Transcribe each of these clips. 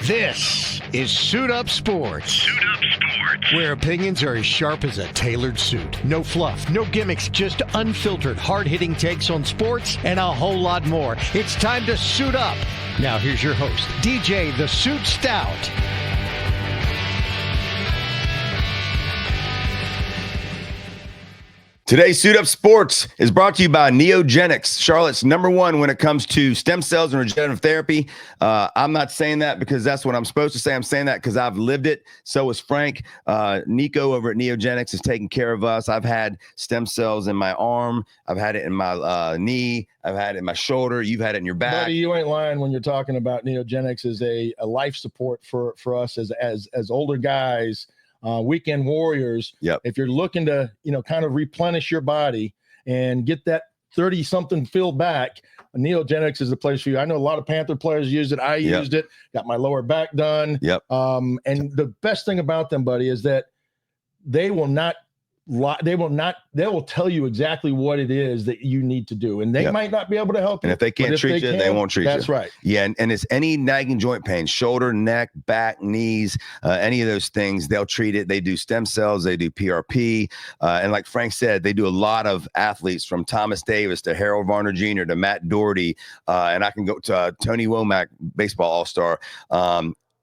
This is Suit Up Sports. Suit Up Sports. Where opinions are as sharp as a tailored suit. No fluff, no gimmicks, just unfiltered, hard-hitting takes on sports and a whole lot more. It's time to suit up. Now here's your host, DJ the Suit Stout. Today's Suit Up Sports is brought to you by Neogenics, Charlotte's #1 when it comes to stem cells and regenerative therapy. I'm not saying that because that's what I'm supposed to say. I'm saying that because I've lived it. So is Frank. Nico over at Neogenics is taking care of us. I've had stem cells in my arm. I've had it in my knee. I've had it in my shoulder. You've had it in your back. Buddy, you ain't lying when you're talking about Neogenics as a life support for us as older guys. Weekend warriors. Yep. If you're looking to, kind of replenish your body and get that 30-something filled back, Neogenics is the place for you. I know a lot of Panther players used it. I used it. Got my lower back done. Yep. And the best thing about them, buddy, is that they will tell you exactly what it is that you need to do, and they might not be able to help you. And if they can't treat you, they won't treat you. That's right. Yeah, and it's any nagging joint pain, shoulder, neck, back, knees, any of those things, they'll treat it. They do stem cells, they do PRP, and like Frank said, they do a lot of athletes from Thomas Davis to Harold Varner Jr. to Matt Doherty, and I can go to Tony Womack, baseball all-star.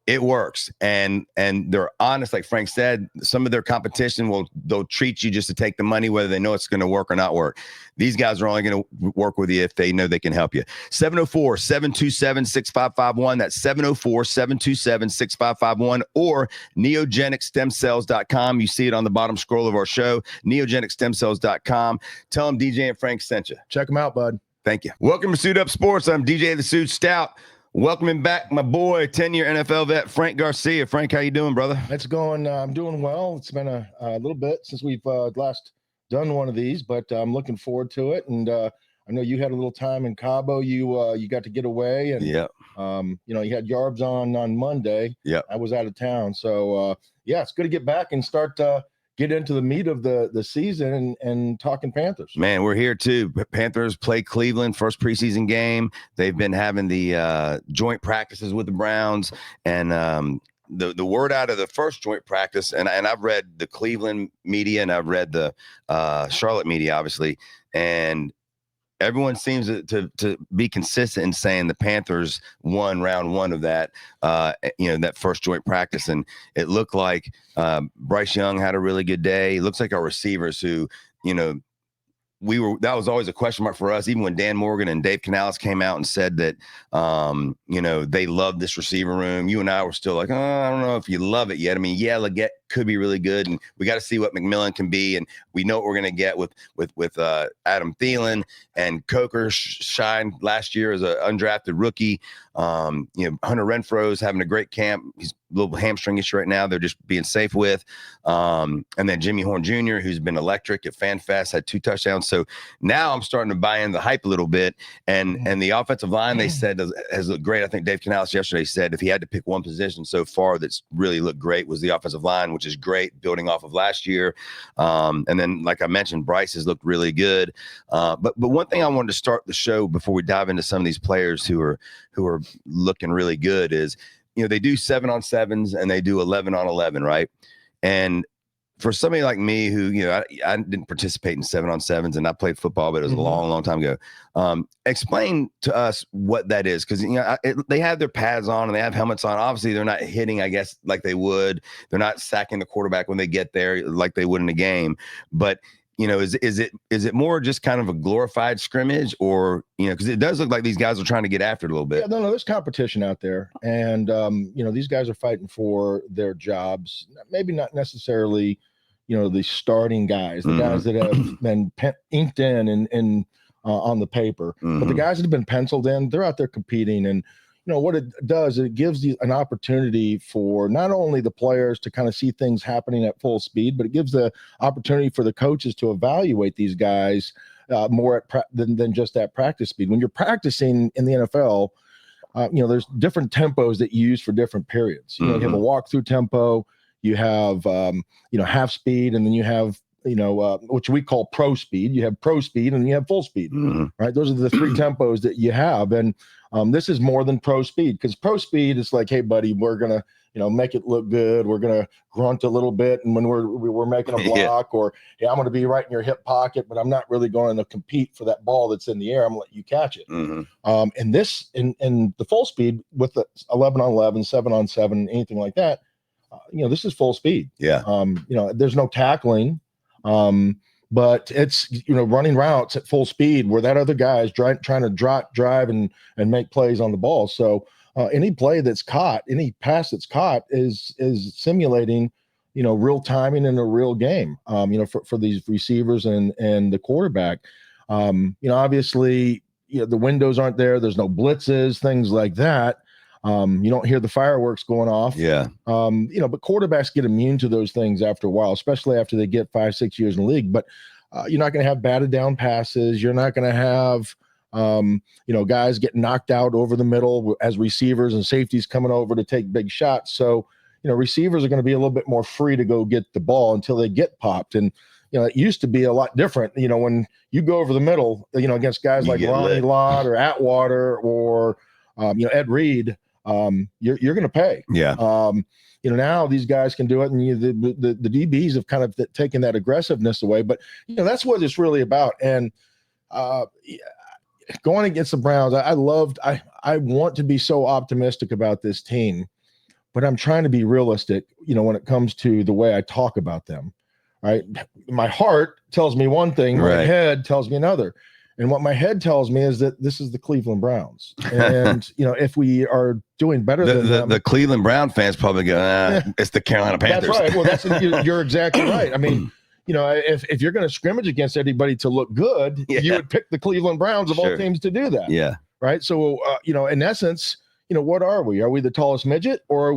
It works, and they're honest, like Frank said. Some of their competition they'll treat you just to take the money, whether they know it's going to work or not work. These guys are only going to work with you if they know they can help you. 704-727-6551. That's 704-727-6551 or neogenicstemcells.com. You see it on the bottom scroll of our show, neogenicstemcells.com. Tell them DJ and Frank sent you. Check them out, bud. Thank you. Welcome to Suit Up Sports. I'm DJ the Suit Stout. Welcoming back my boy, 10-year NFL vet, Frank Garcia. Frank, how you doing, brother? It's going. I'm doing well. It's been a little bit since we've last done one of these, but I'm looking forward to it. And I know you had a little time in Cabo. You got to get away, and you had Yarbs on Monday. Yeah, I was out of town, so it's good to get back and start get into the meat of the season and talking Panthers. Man, we're here too. Panthers play Cleveland, first preseason game. They've been having the joint practices with the Browns, and the word out of the first joint practice, and I've read the Cleveland media and I've read the Charlotte media, obviously, and everyone seems to be consistent in saying the Panthers won round one of that, that first joint practice. And it looked like Bryce Young had a really good day. It looks like our receivers who, that was always a question mark for us, even when Dan Morgan and Dave Canales came out and said that, they love this receiver room. You and I were still like, I don't know if you love it yet. I mean, Leggett could be really good, and we got to see what McMillan can be, and we know what we're going to get with Adam Thielen, and Coker shined last year as an undrafted rookie. Hunter Renfro's having a great camp. He's a little hamstring issue right now. They're just being safe with. And then Jaycee Horn Jr., who's been electric at FanFest, had 2 touchdowns. So now I'm starting to buy in the hype a little bit. And the offensive line, they said, has looked great. I think Dave Canales yesterday said if he had to pick one position so far that's really looked great was the offensive line, which is great, building off of last year. And then, like I mentioned, Bryce has looked really good. But one thing I wanted to start the show before we dive into some of these players who are looking really good is, they do 7-on-7s and they do 11-on-11, right? And for somebody like me who, I didn't participate in 7-on-7s and I played football, but it was a long, long time ago. Explain to us what that is. Cause they have their pads on and they have helmets on. Obviously they're not hitting, I guess, like they would. They're not sacking the quarterback when they get there like they would in a game. But is it more just kind of a glorified scrimmage, or, because it does look like these guys are trying to get after it a little bit. Yeah, no, there's competition out there. And, these guys are fighting for their jobs, maybe not necessarily, the starting guys, the guys that have been inked in and on the paper, but the guys that have been penciled in, they're out there competing. And, what it does, it gives you an opportunity for not only the players to kind of see things happening at full speed, but it gives the opportunity for the coaches to evaluate these guys more than just that practice speed. When you're practicing in the NFL, there's different tempos that you use for different periods. You have a walkthrough tempo, you have, half speed, and then you have which we call pro speed. You have pro speed and you have full speed, right? Those are the three tempos that you have. And this is more than pro speed, because pro speed is like, hey, buddy, we're going to, make it look good. We're going to grunt a little bit. And when we're making a block or, hey, I'm going to be right in your hip pocket, but I'm not really going to compete for that ball that's in the air. I'm going to let you catch it. And this, in the full speed with the 11 on 11, 7 on 7, anything like that, this is full speed. Yeah. There's no tackling, but it's, running routes at full speed where that other guy is trying to drive and make plays on the ball. So any play that's caught, any pass that's caught is simulating, real timing in a real game, for these receivers and the quarterback. Obviously, the windows aren't there. There's no blitzes, things like that. You don't hear the fireworks going off. Yeah. But quarterbacks get immune to those things after a while, especially after they get 5-6 years in the league. But you're not going to have batted down passes. You're not going to have, guys get knocked out over the middle as receivers and safeties coming over to take big shots. So, receivers are going to be a little bit more free to go get the ball until they get popped. And, it used to be a lot different, when you go over the middle, against guys like Ronnie Lott or Atwater or, Ed Reed, you're going to pay. Yeah. Now these guys can do it, and the DBs have kind of taken that aggressiveness away. But that's what it's really about. And going against the Browns, I want to be so optimistic about this team, but I'm trying to be realistic. when it comes to the way I talk about them. Right, my heart tells me one thing, my head tells me another. And what my head tells me is that this is the Cleveland Browns. And, if we are doing better than them. The Cleveland Brown fans probably go, it's the Carolina Panthers. That's right. Well, you're exactly right. I mean, if you're going to scrimmage against anybody to look good, you would pick the Cleveland Browns of all teams to do that. Yeah. Right. So, in essence, what are we? Are we the tallest midget, or are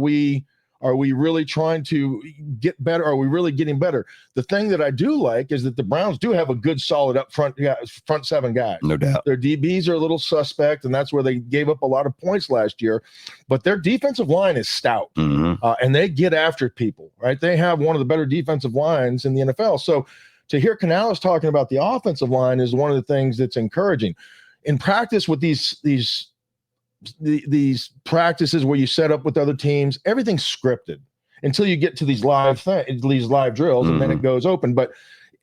we really trying to get better? Are we really getting better? The thing that I do like is that the Browns do have a good, solid up front seven guys. No doubt. Their DBs are a little suspect, and that's where they gave up a lot of points last year. But their defensive line is stout, and they get after people, right? They have one of the better defensive lines in the NFL. So to hear Canales talking about the offensive line is one of the things that's encouraging. In practice with these practices where you set up with other teams, everything's scripted until you get to these live drills, and then it goes open. But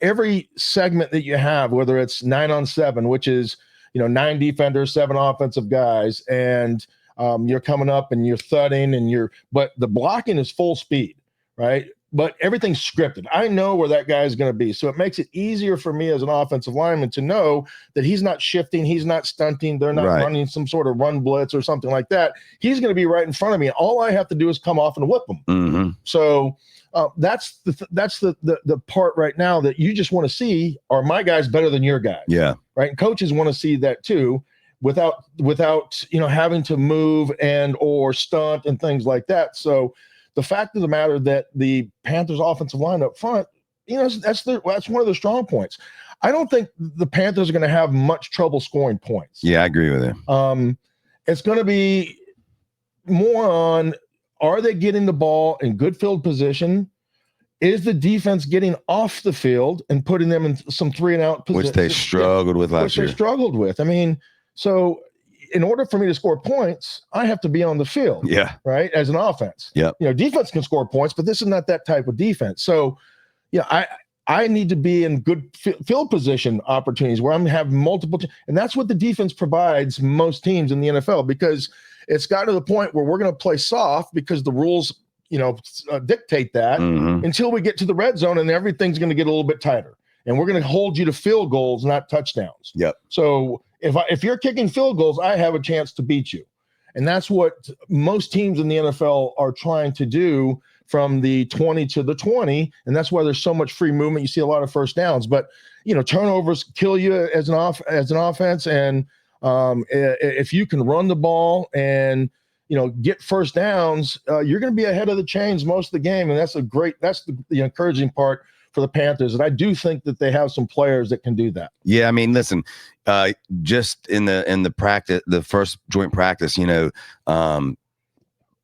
every segment that you have, whether it's 9 on 7, which is 9 defenders, 7 offensive guys, and you're coming up and you're thudding but the blocking is full speed, right? But everything's scripted. I know where that guy is going to be. So it makes it easier for me as an offensive lineman to know that he's not shifting, he's not stunting, they're not running some sort of run blitz or something like that. He's going to be right in front of me. All I have to do is come off and whip him. So that's the part right now that you just want to see, are my guys better than your guys? Yeah. Right. And coaches want to see that too, without having to move and or stunt and things like that. So the fact of the matter that the Panthers offensive line up front, that's one of the strong points. I don't think the Panthers are going to have much trouble scoring points. Yeah, I agree with you. It's going to be more on, are they getting the ball in good field position? Is the defense getting off the field and putting them in some 3-and-out position? Which they struggled with last year. I mean, so in order for me to score points, I have to be on the field. Yeah. Right. As an offense. Yeah. Defense can score points, but this is not that type of defense. So, I need to be in good field position opportunities where I'm going to have multiple. And that's what the defense provides most teams in the NFL, because it's got to the point where we're going to play soft because the rules, dictate that until we get to the red zone, and everything's going to get a little bit tighter. And we're going to hold you to field goals, not touchdowns. Yep. So if you're kicking field goals, I have a chance to beat you. And that's what most teams in the NFL are trying to do, from the 20 to the 20. And that's why there's so much free movement. You see a lot of first downs, but turnovers kill you as an offense. And if you can run the ball and get first downs, you're going to be ahead of the chains most of the game. And that's the encouraging part for the Panthers. And I do think that they have some players that can do that. Yeah. I mean, listen, just in the practice, the first joint practice,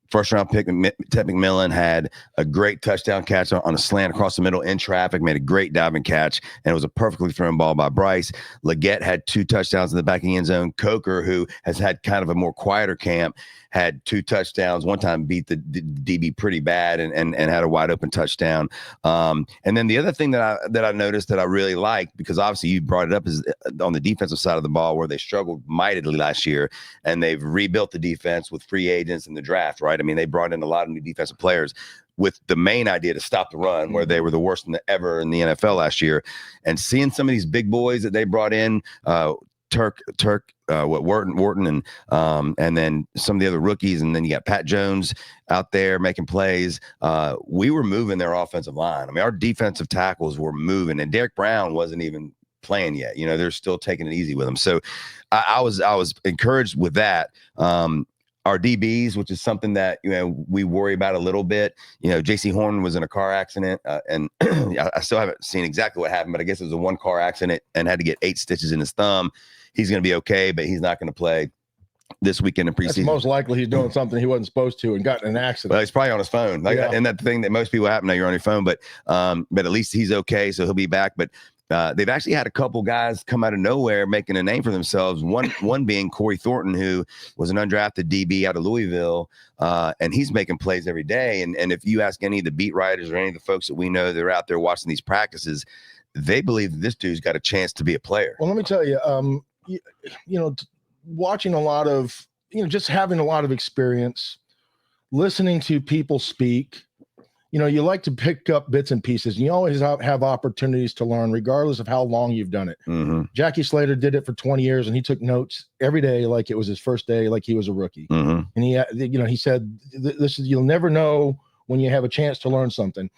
First-round pick, Ted McMillan, had a great touchdown catch on a slant across the middle in traffic, made a great diving catch, and it was a perfectly thrown ball by Bryce. Leggett had 2 touchdowns in the back of the end zone. Coker, who has had kind of a more quieter camp, had 2 touchdowns. One time beat the DB pretty bad and had a wide open touchdown. And then the other thing that I noticed that I really liked, because obviously you brought it up, is on the defensive side of the ball where they struggled mightily last year, and they've rebuilt the defense with free agents in the draft, right? I mean, they brought in a lot of new defensive players with the main idea to stop the run, where they were the worst ever in the NFL last year. And seeing some of these big boys that they brought in, Wharton, and then some of the other rookies, and then you got Pat Jones out there making plays. We were moving their offensive line. I mean, our defensive tackles were moving, and Derek Brown wasn't even playing yet. They're still taking it easy with him. So I was encouraged with that. Our DBs, which is something that we worry about a little bit. Jaycee Horn was in a car accident, and I still haven't seen exactly what happened, but I guess it was a 1-car accident and had to get 8 stitches in his thumb. He's going to be okay, but he's not going to play this weekend in preseason. That's most likely he's doing something he wasn't supposed to and got in an accident. Well, he's probably on his phone. And that thing that most people have now, you're on your phone, but at least he's okay, so he'll be back. But they've actually had a couple guys come out of nowhere making a name for themselves. One being Corey Thornton, who was an undrafted DB out of Louisville, and he's making plays every day. And if you ask any of the beat writers or any of the folks that we know that are out there watching these practices, they believe that this dude's got a chance to be a player. Well, let me tell you, watching a lot of, just having a lot of experience, listening to people speak, you like to pick up bits and pieces, and you always have opportunities to learn, regardless of how long you've done it. Mm-hmm. Jackie Slater did it for 20 years, and he took notes every day like it was his first day, like he was a rookie. Mm-hmm. And he said, "This is, you'll never know when you have a chance to learn something."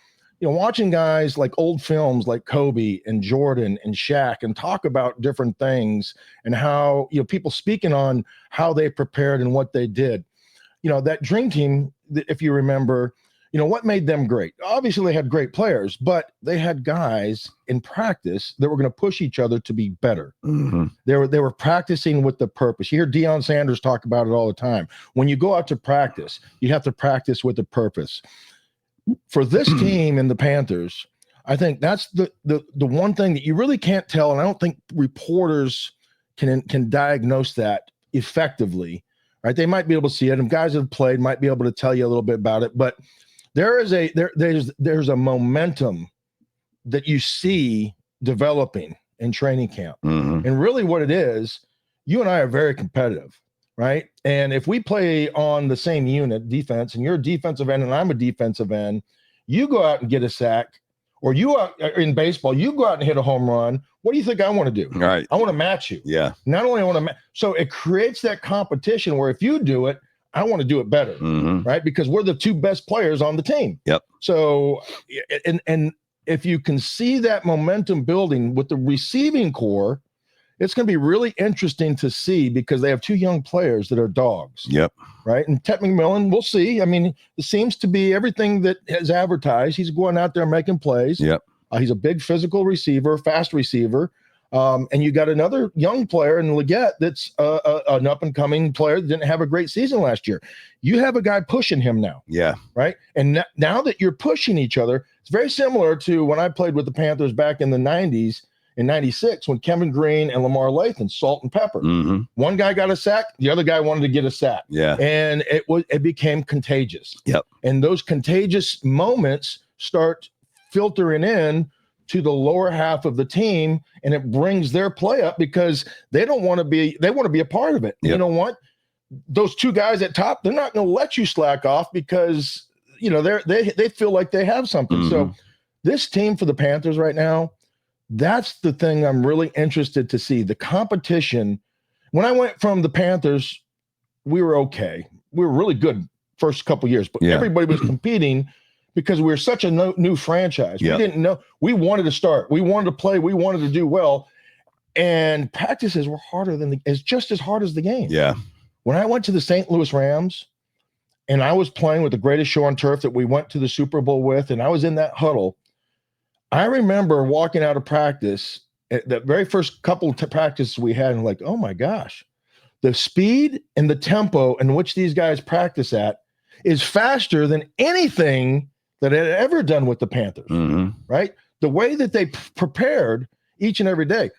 Watching guys like old films like Kobe and Jordan and Shaq and talk about different things and how people speaking on how they prepared and what they did. That dream team, if you remember. What made them great? Obviously, they had great players, but they had guys in practice that were going to push each other to be better. Mm-hmm. They were practicing with the purpose. You hear Deion Sanders talk about it all the time. When you go out to practice, you have to practice with a purpose. For this team and the Panthers, I think that's the one thing that you really can't tell, and I don't think reporters can diagnose that effectively. Right? They might be able to see it, and guys that have played might be able to tell you a little bit about it, but there's a momentum that you see developing in training camp. Mm-hmm. And really what it is, you and I are very competitive, right? And if we play on the same unit, defense, and you're a defensive end and I'm a defensive end, you go out and get a sack, or you are in baseball, you go out and hit a home run. What do you think I want to do? Right. I want to match you. Yeah. Not only I want to so it creates that competition where if you do it, I want to do it better, mm-hmm. right? Because we're the 2 best players on the team. Yep. So, and if you can see that momentum building with the receiving core, it's going to be really interesting to see, because they have 2 young players that are dogs. Yep. Right. And Ted McMillan, we'll see. I mean, it seems to be everything that is advertised. He's going out there making plays. Yep. He's a big physical receiver, fast receiver. And you got another young player in Leggett that's an up-and-coming player that didn't have a great season last year. You have a guy pushing him now. Yeah. Right? And now that you're pushing each other, it's very similar to when I played with the Panthers back in the 90s, in 96, when Kevin Green and Lamar Lathan, salt and pepper. Mm-hmm. One guy got a sack, the other guy wanted to get a sack. Yeah. And it became contagious. Yep. And those contagious moments start filtering in to the lower half of the team, and it brings their play up because they want to be a part of it. Yep. You know what? Those 2 guys at top, they're not going to let you slack off because they feel like they have something. Mm-hmm. So this team for the Panthers right now, that's the thing I'm really interested to see. The competition. When I went from the Panthers, we were okay. We were really good first couple years, but everybody was competing because we were such a new franchise. Yep. We didn't know. We wanted to start. We wanted to play. We wanted to do well. And practices were harder it's just as hard as the game. Yeah. When I went to the St. Louis Rams and I was playing with the greatest show on turf that we went to the Super Bowl with, and I was in that huddle, I remember walking out of practice, the very first couple of practices we had, and like, oh my gosh, the speed and the tempo in which these guys practice at is faster than anything that it had ever done with the Panthers, right? The way that they prepared each and every day.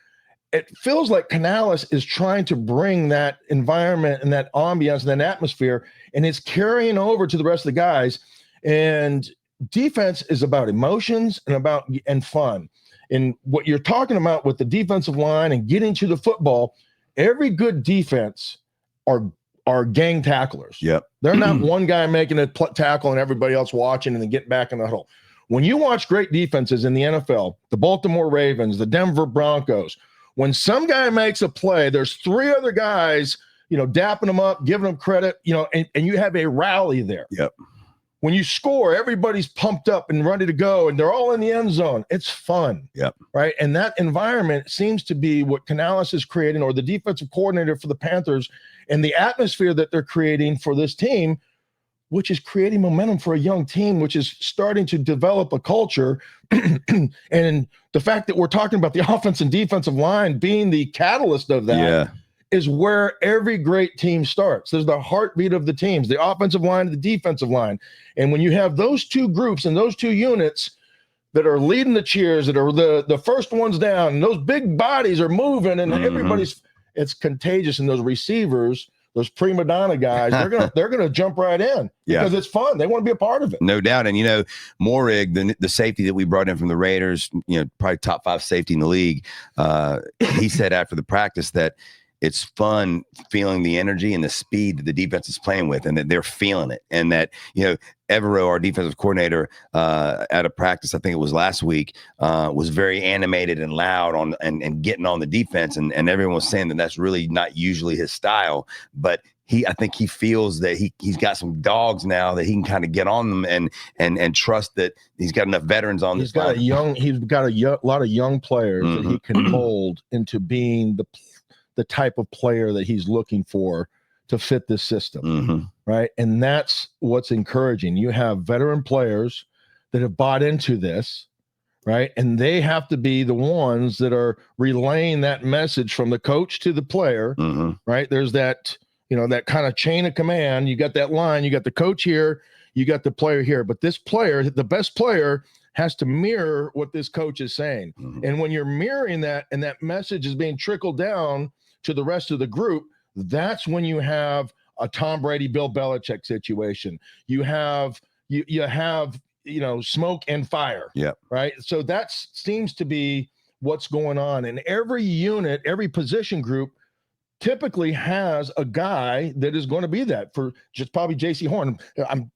It feels like Canales is trying to bring that environment and that ambiance and that atmosphere, and it's carrying over to the rest of the guys. And defense is about emotions and fun. And what you're talking about with the defensive line and getting to the football, every good defense are gang tacklers. Yep. They're not one guy making a tackle and everybody else watching and then getting back in the huddle. When you watch great defenses in the NFL, the Baltimore Ravens, the Denver Broncos, when some guy makes a play, there's three other guys, dapping them up, giving them credit, and you have a rally there. Yep. When you score, everybody's pumped up and ready to go, and they're all in the end zone. It's fun. Yep. Right. And that environment seems to be what Canales is creating, or the defensive coordinator for the Panthers, and the atmosphere that they're creating for this team, which is creating momentum for a young team, which is starting to develop a culture. And the fact that we're talking about the offense and defensive line being the catalyst of that is where every great team starts. There's the heartbeat of the teams, the offensive line and the defensive line. And when you have those two groups and those two units that are leading the cheers, that are the first ones down, and those big bodies are moving, and it's contagious. And those receivers, those prima donna guys, they're gonna jump right in because it's fun. They want to be a part of it. No doubt. And Morig, the safety that we brought in from the Raiders, probably top 5 safety in the league. He said after the practice that it's fun feeling the energy and the speed that the defense is playing with, and that they're feeling it. And that, Evero, our defensive coordinator, at a practice, I think it was last week, was very animated and loud and getting on the defense. And everyone was saying that that's really not usually his style, but I think he feels that he's got some dogs now that he can kind of get on them and trust that he's got enough veterans on this line. He's got a lot of young players that he can mold into being the type of player that he's looking for to fit this system, right? And that's what's encouraging. You have veteran players that have bought into this, right? And they have to be the ones that are relaying that message from the coach to the player, right? There's that, that kind of chain of command. You got that line, you got the coach here, you got the player here, but this player, the best player, has to mirror what this coach is saying. And when you're mirroring that and that message is being trickled down to the rest of the group, that's when you have a Tom Brady, Bill Belichick situation. You have smoke and fire. Yeah. Right. So that seems to be what's going on. And every unit, every position group typically has a guy that is going to be that. For just probably Jaycee Horn. I'm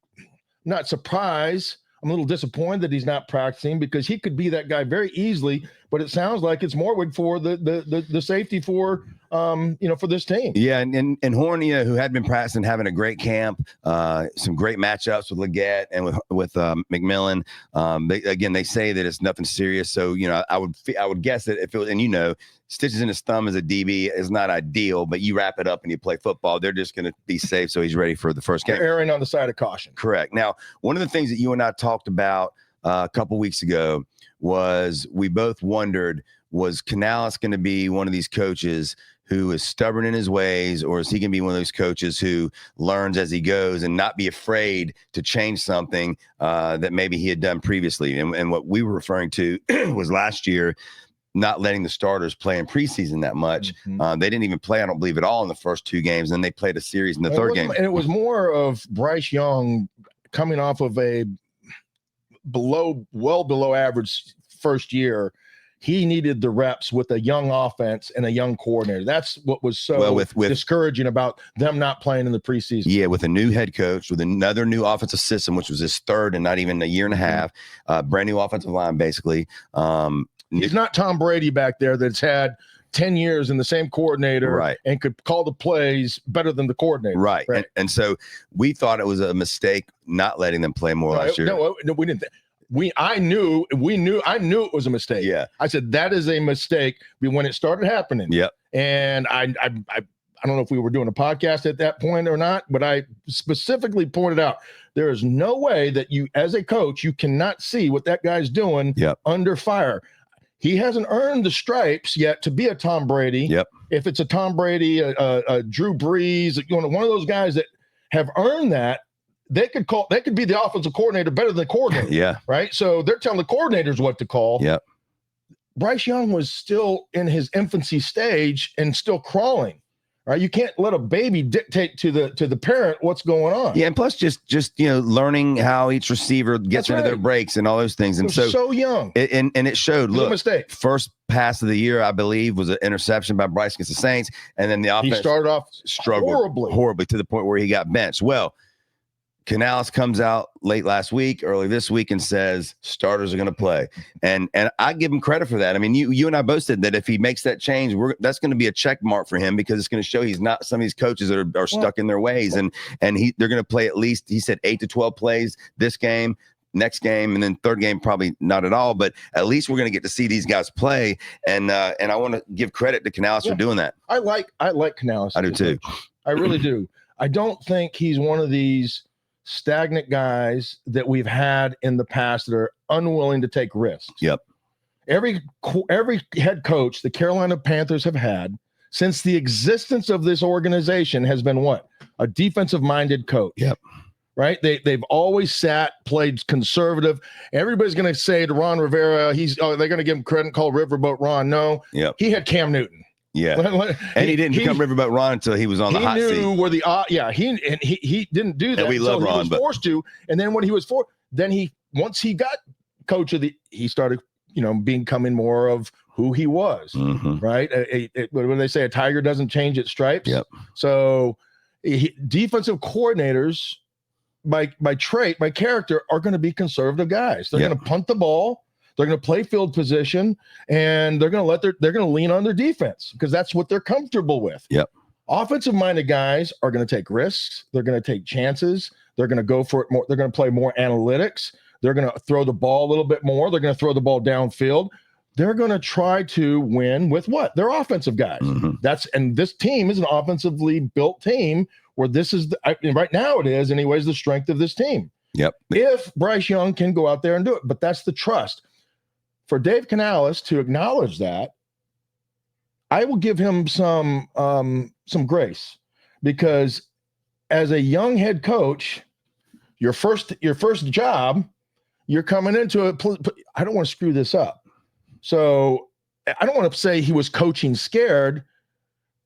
not surprised. I'm a little disappointed that he's not practicing, because he could be that guy very easily. But it sounds like it's Morwig for the safety for for this team. Yeah, and Horn, who had been practicing, having a great camp, some great matchups with Leggett and with McMillan. They say that it's nothing serious. So I would guess that if it was, and stitches in his thumb as a DB is not ideal, but you wrap it up and you play football, they're just going to be safe, so he's ready for the first game. They're erring on the side of caution. Correct. Now, one of the things that you and I talked about a couple weeks ago was we both wondered, was Canales going to be one of these coaches who is stubborn in his ways, or is he going to be one of those coaches who learns as he goes and not be afraid to change something that maybe he had done previously? And what we were referring to was last year, not letting the starters play in preseason that much. They didn't even play, I don't believe, at all in the first 2 games. And then they played a series in the third game. And it was more of Bryce Young coming off of a well below average first year. He needed the reps with a young offense and a young coordinator. That's what was so discouraging about them not playing in the preseason. Yeah, with a new head coach, with another new offensive system, which was his third and not even a year and a half, brand new offensive line, basically. He's not Tom Brady back there that's had 10 years in the same coordinator, and could call the plays better than the coordinator. Right. And so we thought it was a mistake not letting them play more last year. No, we didn't. I knew it was a mistake. Yeah. I said, that is a mistake when it started happening. Yep. And I don't know if we were doing a podcast at that point or not, but I specifically pointed out, there is no way that you, as a coach, you cannot see what that guy's doing under fire. He hasn't earned the stripes yet to be a Tom Brady. Yep. If it's a Tom Brady, a Drew Brees, one of those guys that have earned that, they could be the offensive coordinator better than the coordinator. Yeah. Right. So they're telling the coordinators what to call. Yep. Bryce Young was still in his infancy stage and still crawling. Right. You can't let a baby dictate to the parent what's going on. Yeah. And plus just learning how each receiver gets into their breaks and all those things. And so young. And it showed, look, mistake. First pass of the year, I believe, was an interception by Bryce against the Saints. And then the offense started off horribly to the point where he got benched. Well, Canales comes out late last week, early this week, and says starters are going to play, and I give him credit for that. I mean, you and I both said that if he makes that change, that's going to be a check mark for him, because it's going to show he's not some of these coaches that are stuck in their ways, and they're going to play at least, he said, 8 to 12 plays this game, next game, and then third game probably not at all, but at least we're going to get to see these guys play, and I want to give credit to Canales for doing that. I like Canales. I do too. I really do. I don't think he's one of these stagnant guys that we've had in the past that are unwilling to take risks. Yep. Every head coach the Carolina Panthers have had since the existence of this organization has been what? A defensive-minded coach. Yep. Right? They've always played conservative. Everybody's going to say to Ron Rivera, they're going to give him credit, call Riverboat Ron. No. Yep. He had Cam Newton. Yeah, and he didn't become Riverboat Ron until he was on the hot seat. He knew where he didn't do that. And we love Ron, he was forced to. And then when he was once he got coach he started, becoming more of who he was. Mm-hmm. Right? When they say a tiger doesn't change its stripes. Yep. So defensive coordinators, by trait, by character, are going to be conservative guys. They're going to punt the ball. They're going to play field position, and they're going to lean on their defense because that's what they're comfortable with. Yep. Offensive-minded guys are going to take risks. They're going to take chances. They're going to go for it more. They're going to play more analytics. They're going to throw the ball a little bit more. They're going to throw the ball downfield. They're going to try to win with what? They're offensive guys. Mm-hmm. And this team is an offensively built team where this is right now it is anyways the strength of this team. Yep. If Bryce Young can go out there and do it, but that's the trust. For Dave Canales to acknowledge that, I will give him some grace, because as a young head coach, your first job, you're coming into it. I don't want to screw this up, so I don't want to say he was coaching scared,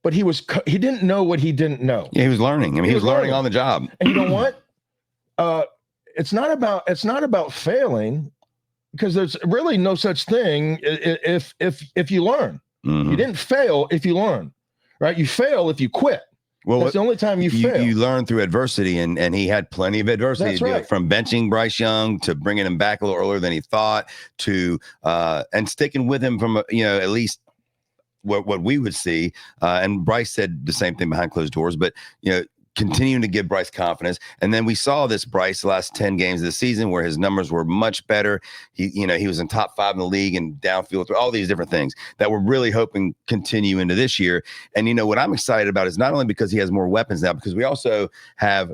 but he didn't know what he didn't know. Yeah, he was learning. I mean, he was learning on the job. And you know what? It's not about failing. Because there's really no such thing if you learn. Mm-hmm. You didn't fail if you learn, right? You fail if you quit. Well, that's the only time you fail. You learn through adversity, and he had plenty of adversity. That's right. From benching Bryce Young to bringing him back a little earlier than he thought to and sticking with him from at least what we would see. And Bryce said the same thing behind closed doors, but continuing to give Bryce confidence. And then we saw this Bryce the last 10 games of the season where his numbers were much better. He was in top 5 in the league and downfield, all these different things that we're really hoping continue into this year. And what I'm excited about is not only because he has more weapons now, because we also have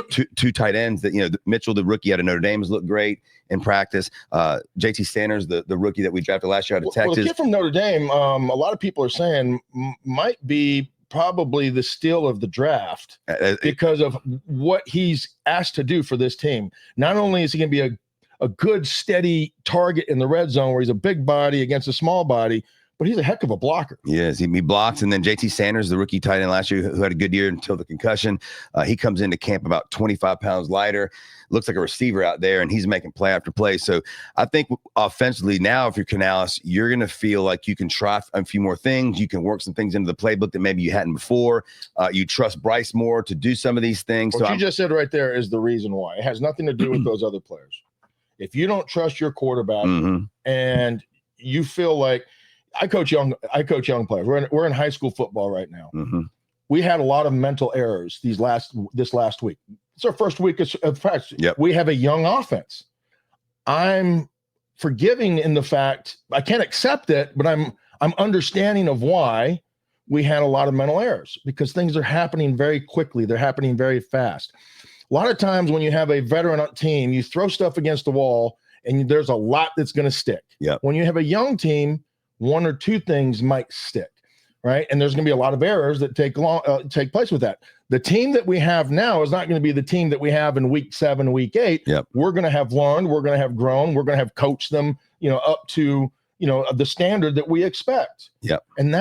two tight ends that, Mitchell, the rookie out of Notre Dame, has looked great in practice. Jaycee Sanders, the rookie that we drafted last year out of Texas. Well, the kid from Notre Dame, a lot of people are saying might be probably the steal of the draft because of what he's asked to do for this team. Not only is he going to be a good, steady target in the red zone where he's a big body against a small body, but he's a heck of a blocker. Yes, he blocks. And then Jaycee Sanders, the rookie tight end last year, who had a good year until the concussion, he comes into camp about 25 pounds lighter, looks like a receiver out there, and he's making play after play. So I think offensively now, if you're Canales, you're going to feel like you can try a few more things. You can work some things into the playbook that maybe you hadn't before. You trust Bryce more to do some of these things. What you just said right there is the reason why. It has nothing to do with those other players. If you don't trust your quarterback and you feel like, I coach young players. We're in high school football right now. Mm-hmm. We had a lot of mental errors this last week. It's our first week of practice. Yep. We have a young offense. I'm forgiving in the fact I can't accept it, but I'm understanding of why we had a lot of mental errors, because things are happening very quickly. They're happening very fast. A lot of times when you have a veteran team, you throw stuff against the wall and there's a lot that's going to stick. Yep. When you have a young team, 1 or 2 things might stick, right? And there's going to be a lot of errors that take place with that. The team that we have now is not going to be the team that we have in week 7, week 8. Yep. We're going to have learned, we're going to have grown, we're going to have coached them, up to, the standard that we expect. Yep. And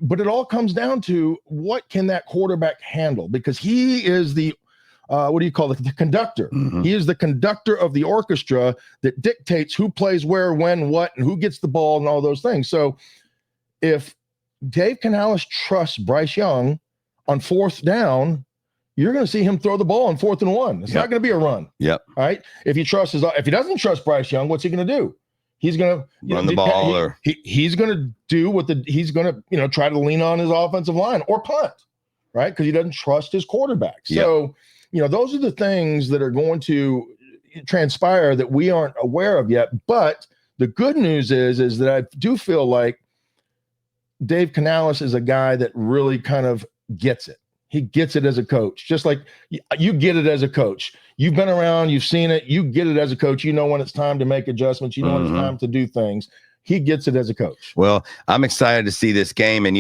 but it all comes down to what can that quarterback handle? Because he is the, what do you call it? The conductor. Mm-hmm. He is the conductor of the orchestra that dictates who plays where, when, what, and who gets the ball and all those things. So if Dave Canales trusts Bryce Young on 4th down, you're going to see him throw the ball on 4th and 1. It's not going to be a run. Yep. All right. If he doesn't trust Bryce Young, what's he going to do? He's going to run the ball, he's going to do he's going to, try to lean on his offensive line or punt, right? Because he doesn't trust his quarterback. So, those are the things that are going to transpire that we aren't aware of yet. But the good news is that I do feel like Dave Canales is a guy that really kind of gets it. He gets it as a coach, just like you get it as a coach. You've been around, you've seen it, you get it as a coach. You know when it's time to make adjustments, you know when it's time to do things. He gets it as a coach. Well, I'm excited to see this game. And,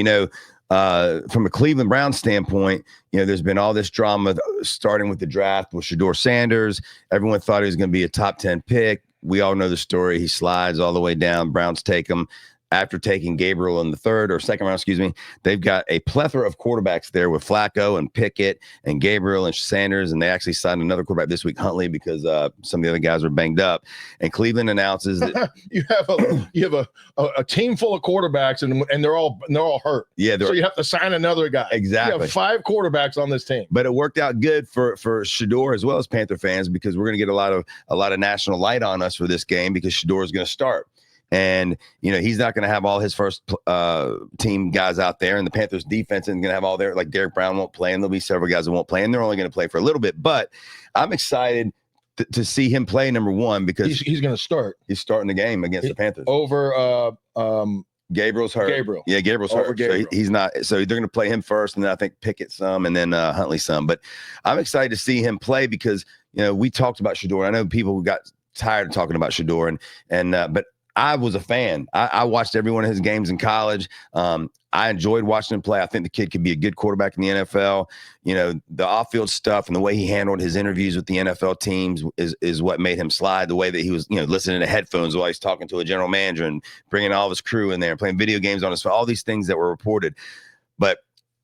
from a Cleveland Browns standpoint, there's been all this drama starting with the draft with Shedeur Sanders. Everyone thought he was going to be a top 10 pick. We all know the story. He slides all the way down. Browns take him. After taking Gabriel in the 3rd or 2nd round, they've got a plethora of quarterbacks there with Flacco and Pickett and Gabriel and Sanders, and they actually signed another quarterback this week, Huntley, because some of the other guys were banged up. And Cleveland announces that you have a team full of quarterbacks, and they're all hurt. Yeah, so you have to sign another guy. Exactly. You have 5 quarterbacks on this team. But it worked out good for Shedeur as well as Panther fans, because we're going to get a lot of national light on us for this game because Shedeur is going to start. And, he's not going to have all his first team guys out there. And the Panthers defense isn't going to have all their, like Derek Brown won't play. And there'll be several guys that won't play. And they're only going to play for a little bit. But I'm excited to see him play, number one, because he's going to start. He's starting the game against the Panthers. Over Gabriel's hurt. Gabriel. Yeah, Gabriel's hurt. Gabriel. So he's not. So they're going to play him first. And then I think Pickett some and then Huntley some. But I'm excited to see him play because, we talked about Shedeur. I know people who got tired of talking about Shedeur. But I was a fan. I watched every one of his games in college. I enjoyed watching him play. I think the kid could be a good quarterback in the NFL. The off-field stuff and the way he handled his interviews with the NFL teams is what made him slide. The way that he was, listening to headphones while he's talking to a general manager and bringing all of his crew in there and playing video games on his phone, all these things that were reported. But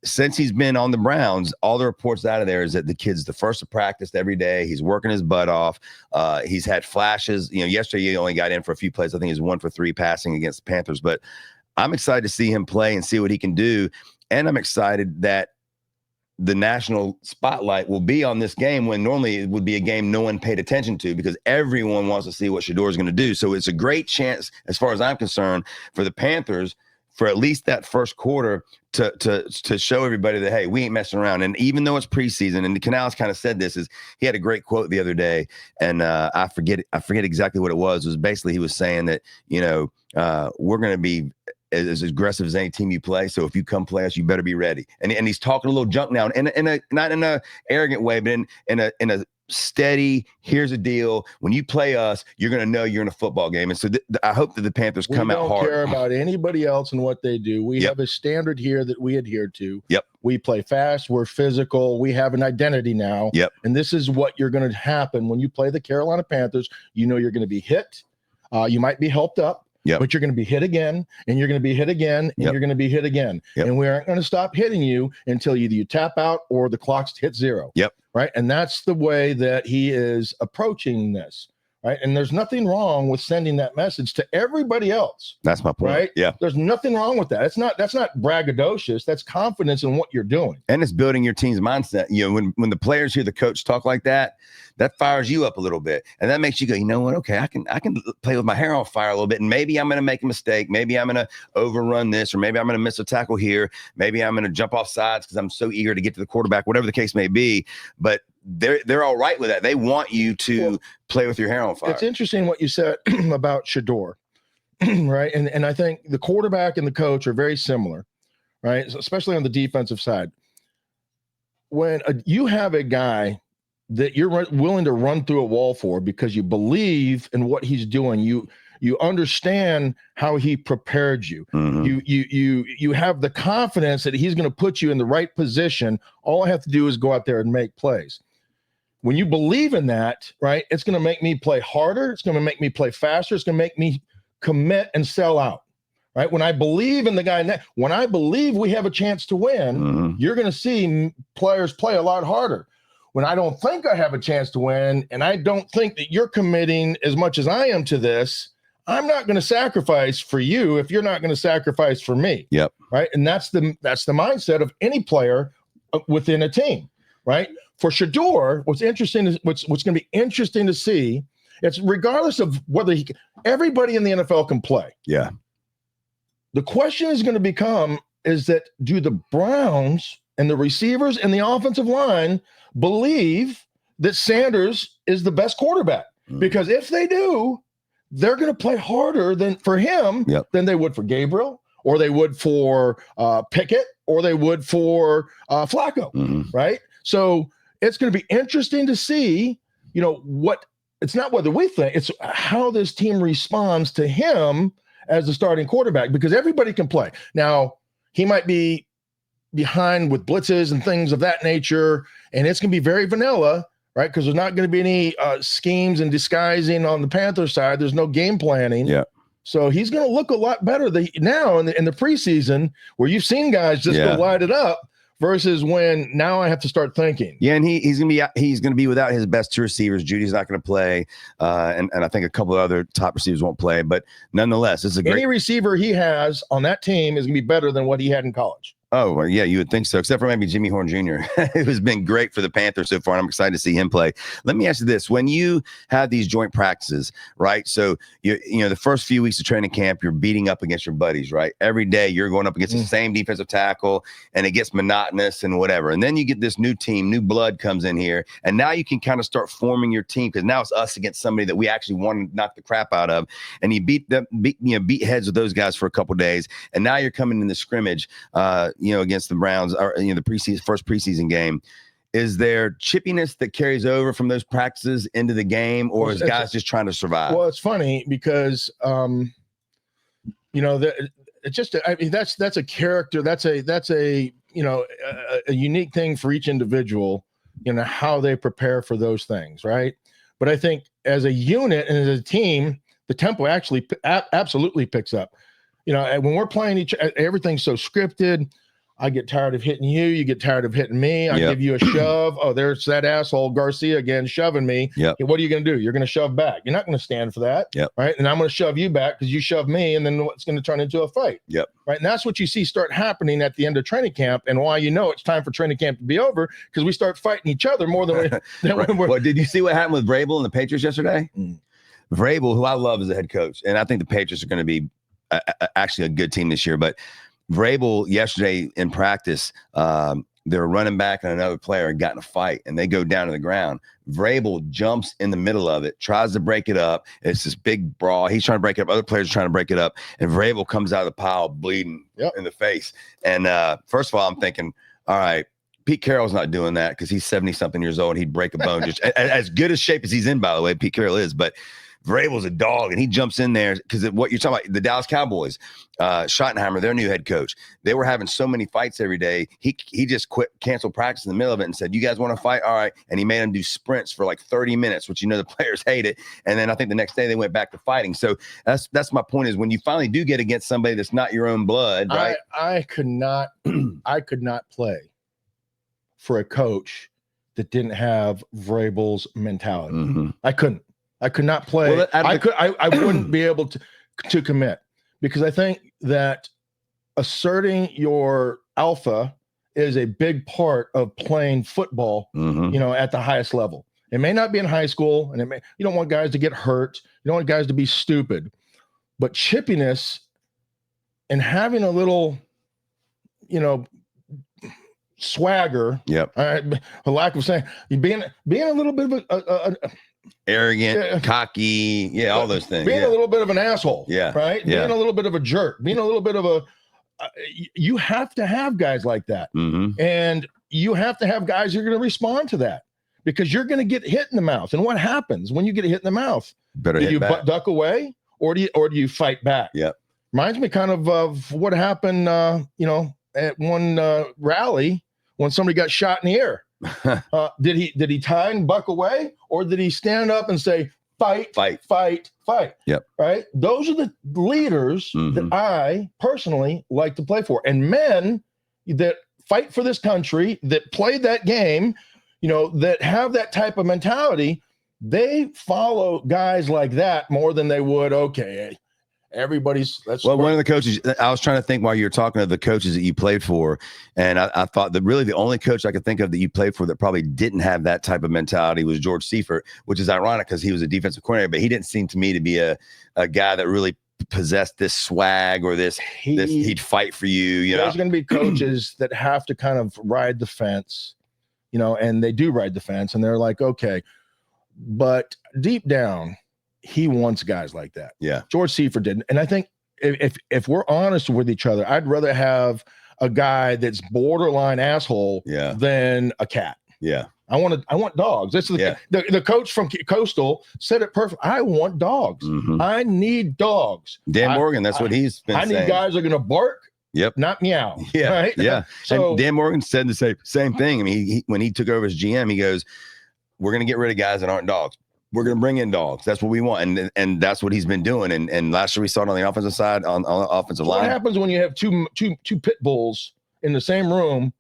since he's been on the Browns, all the reports out of there is that the kid's the first to practice every day. He's working his butt off. He's had flashes. Yesterday he only got in for a few plays. I think he's 1 for 3 passing against the Panthers. But I'm excited to see him play and see what he can do. And I'm excited that the national spotlight will be on this game when normally it would be a game no one paid attention to because everyone wants to see what Shedeur is going to do. So it's a great chance, as far as I'm concerned, for the Panthers for at least that first quarter to show everybody that, hey, we ain't messing around. And even though it's preseason, and Canales kind of said this, is he had a great quote the other day, and I forget exactly what it was. It was basically he was saying that, we're going to be as aggressive as any team you play. So if you come play us, you better be ready. And he's talking a little junk now, not in a arrogant way, but in a steady, here's a deal. When you play us, you're going to know you're in a football game. And so I hope that the Panthers come out hard. We don't care about anybody else and what they do. We have a standard here that we adhere to. Yep. We play fast. We're physical. We have an identity now. Yep. And this is what you're going to happen when you play the Carolina Panthers. You're going to be hit. You might be helped up. Yep. But you're going to be hit again, and you're going to be hit again, and you're going to be hit again. Yep. And we aren't going to stop hitting you until either you tap out or the clock's hit 0. Yep. Right. And that's the way that he is approaching this. Right. And there's nothing wrong with sending that message to everybody else. That's my point. Right. Yeah. There's nothing wrong with that. That's not braggadocious. That's confidence in what you're doing. And it's building your team's mindset. When the players hear the coach talk like that fires you up a little bit. And that makes you go, you know what? Okay, I can play with my hair on fire a little bit. And maybe I'm going to make a mistake. Maybe I'm going to overrun this, or maybe I'm going to miss a tackle here. Maybe I'm going to jump off sides because I'm so eager to get to the quarterback, whatever the case may be. But they're all right with that. They want you to play with your hair on fire. It's interesting what you said about Shedeur, right? And I think the quarterback and the coach are very similar, right? Especially on the defensive side. When you have a guy that you're willing to run through a wall for because you believe in what he's doing, You understand how he prepared you. Mhm. You have the confidence that he's going to put you in the right position. All I have to do is go out there and make plays. When you believe in that, right, it's going to make me play harder. It's going to make me play faster. It's going to make me commit and sell out, right? When I believe in the guy, when I believe we have a chance to win, you're going to see players play a lot harder. When I don't think I have a chance to win, and I don't think that you're committing as much as I am to this, I'm not going to sacrifice for you if you're not going to sacrifice for me. Yep. Right. And that's the mindset of any player within a team, right? For Shedeur, what's interesting is what's going to be interesting to see. It's regardless of whether everybody in the NFL can play. Yeah. The question is going to become is that do the Browns and the receivers and the offensive line believe that Sanders is the best quarterback? Because if they do, they're going to play harder for him than they would for Gabriel, or they would for Pickett, or they would for Flacco, right? So it's going to be interesting to see, it's not whether we think, it's how this team responds to him as the starting quarterback, because everybody can play. Now, he might be behind with blitzes and things of that nature, and it's going to be very vanilla, right? Because there's not going to be any schemes and disguising on the Panthers side. There's no game planning. Yeah. So he's going to look a lot better now in the preseason, where you've seen guys just go light it up, versus when now I have to start thinking. Yeah, and he's gonna be without his best two receivers. Judy's not gonna play, and I think a couple of other top receivers won't play. But nonetheless, this is a great. Any receiver he has on that team is gonna be better than what he had in college. Oh, well, yeah, you would think so, except for maybe Jaycee Horn Jr., who's been great for the Panthers so far, and I'm excited to see him play. Let me ask you this. When you have these joint practices, right, so you the first few weeks of training camp, you're beating up against your buddies, right? Every day you're going up against the same defensive tackle, and it gets monotonous and whatever. And then you get this new team, new blood comes in here, and now you can kind of start forming your team, because now it's us against somebody that we actually want to knock the crap out of, and you beat heads with those guys for a couple of days, and now you're coming in the scrimmage, against the Browns, or the first preseason game. Is there chippiness that carries over from those practices into the game, or is guys just trying to survive? Well, it's funny because it's just that's a character, that's a unique thing for each individual, how they prepare for those things, right? But I think as a unit and as a team, the tempo actually absolutely picks up. When we're playing everything's so scripted. I get tired of hitting you. You get tired of hitting me. I give you a shove. Oh, there's that asshole Garcia again shoving me. Yep. What are you going to do? You're going to shove back. You're not going to stand for that. Yep. Right. And I'm going to shove you back because you shoved me. And then it's going to turn into a fight. Yep. Right. And that's what you see start happening at the end of training camp, and why it's time for training camp to be over, because we start fighting each other more than right. Well, did you see what happened with Vrabel and the Patriots yesterday? Vrabel, who I love as a head coach, and I think the Patriots are going to be actually a good team this year, but Vrabel yesterday in practice, they were running back and another player got in a fight, and they go down to the ground. Vrabel jumps in the middle of it, tries to break it up. It's this big brawl. He's trying to break it up. Other players are trying to break it up, and Vrabel comes out of the pile bleeding in the face. And first of all, I'm thinking, all right, Pete Carroll's not doing that because he's 70-something years old and he'd break a bone. Just as good a shape as he's in, by the way, Pete Carroll is, but Vrabel's a dog, and he jumps in there because what you're talking about, the Dallas Cowboys, Schottenheimer, their new head coach, they were having so many fights every day. He just canceled practice in the middle of it and said, "You guys want to fight? All right." And he made them do sprints for like 30 minutes, which the players hate it. And then I think the next day they went back to fighting. So that's my point, is when you finally do get against somebody that's not your own blood, right? I could not play for a coach that didn't have Vrabel's mentality. I couldn't. I could not play. Well, I wouldn't be able to commit, because I think that asserting your alpha is a big part of playing football, at the highest level. It may not be in high school, and you don't want guys to get hurt. You don't want guys to be stupid, but chippiness and having a little, swagger. Yep. A lack of saying, being a little bit of a arrogant, cocky, all those things. Being a little bit of an asshole, right? Yeah. Being a little bit of a jerk, being a little bit of a. You have to have guys like that, and you have to have guys who are going to respond to that, because you're going to get hit in the mouth. And what happens when you get hit in the mouth? Better hit back. Duck away, or do you fight back? Yep. Reminds me kind of what happened, at one rally when somebody got shot in the air. Did he tie and buck away, or did he stand up and say, fight? Yep. Right. Those are the leaders that I personally like to play for, and men that fight for this country, that play that game, that have that type of mentality. They follow guys like that more than they would. Okay, everybody's. One of the coaches, I was trying to think while you were talking to the coaches that you played for, and I thought that really the only coach I could think of that you played for that probably didn't have that type of mentality was George Seifert, which is ironic because he was a defensive coordinator, but he didn't seem to me to be a guy that really possessed this swag or this he'd fight for you. There's going to be coaches that have to kind of ride the fence, and they do ride the fence, and they're like, okay, but deep down, he wants guys like that. Yeah. George Seifert didn't. And I think if we're honest with each other, I'd rather have a guy that's borderline asshole than a cat. Yeah. I want dogs. That's the coach from Coastal said it perfect. I want dogs. I need dogs. Dan Morgan, that's what he's been saying. I need guys that are going to bark. Yep. Not meow. Yeah. Right? Yeah. So and Dan Morgan said the same thing. I mean, when he took over as GM, he goes, we're going to get rid of guys that aren't dogs. We're going to bring in dogs. That's what we want. And that's what he's been doing. And last year we saw it on the offensive side, on the offensive line. What happens when you have two pit bulls in the same room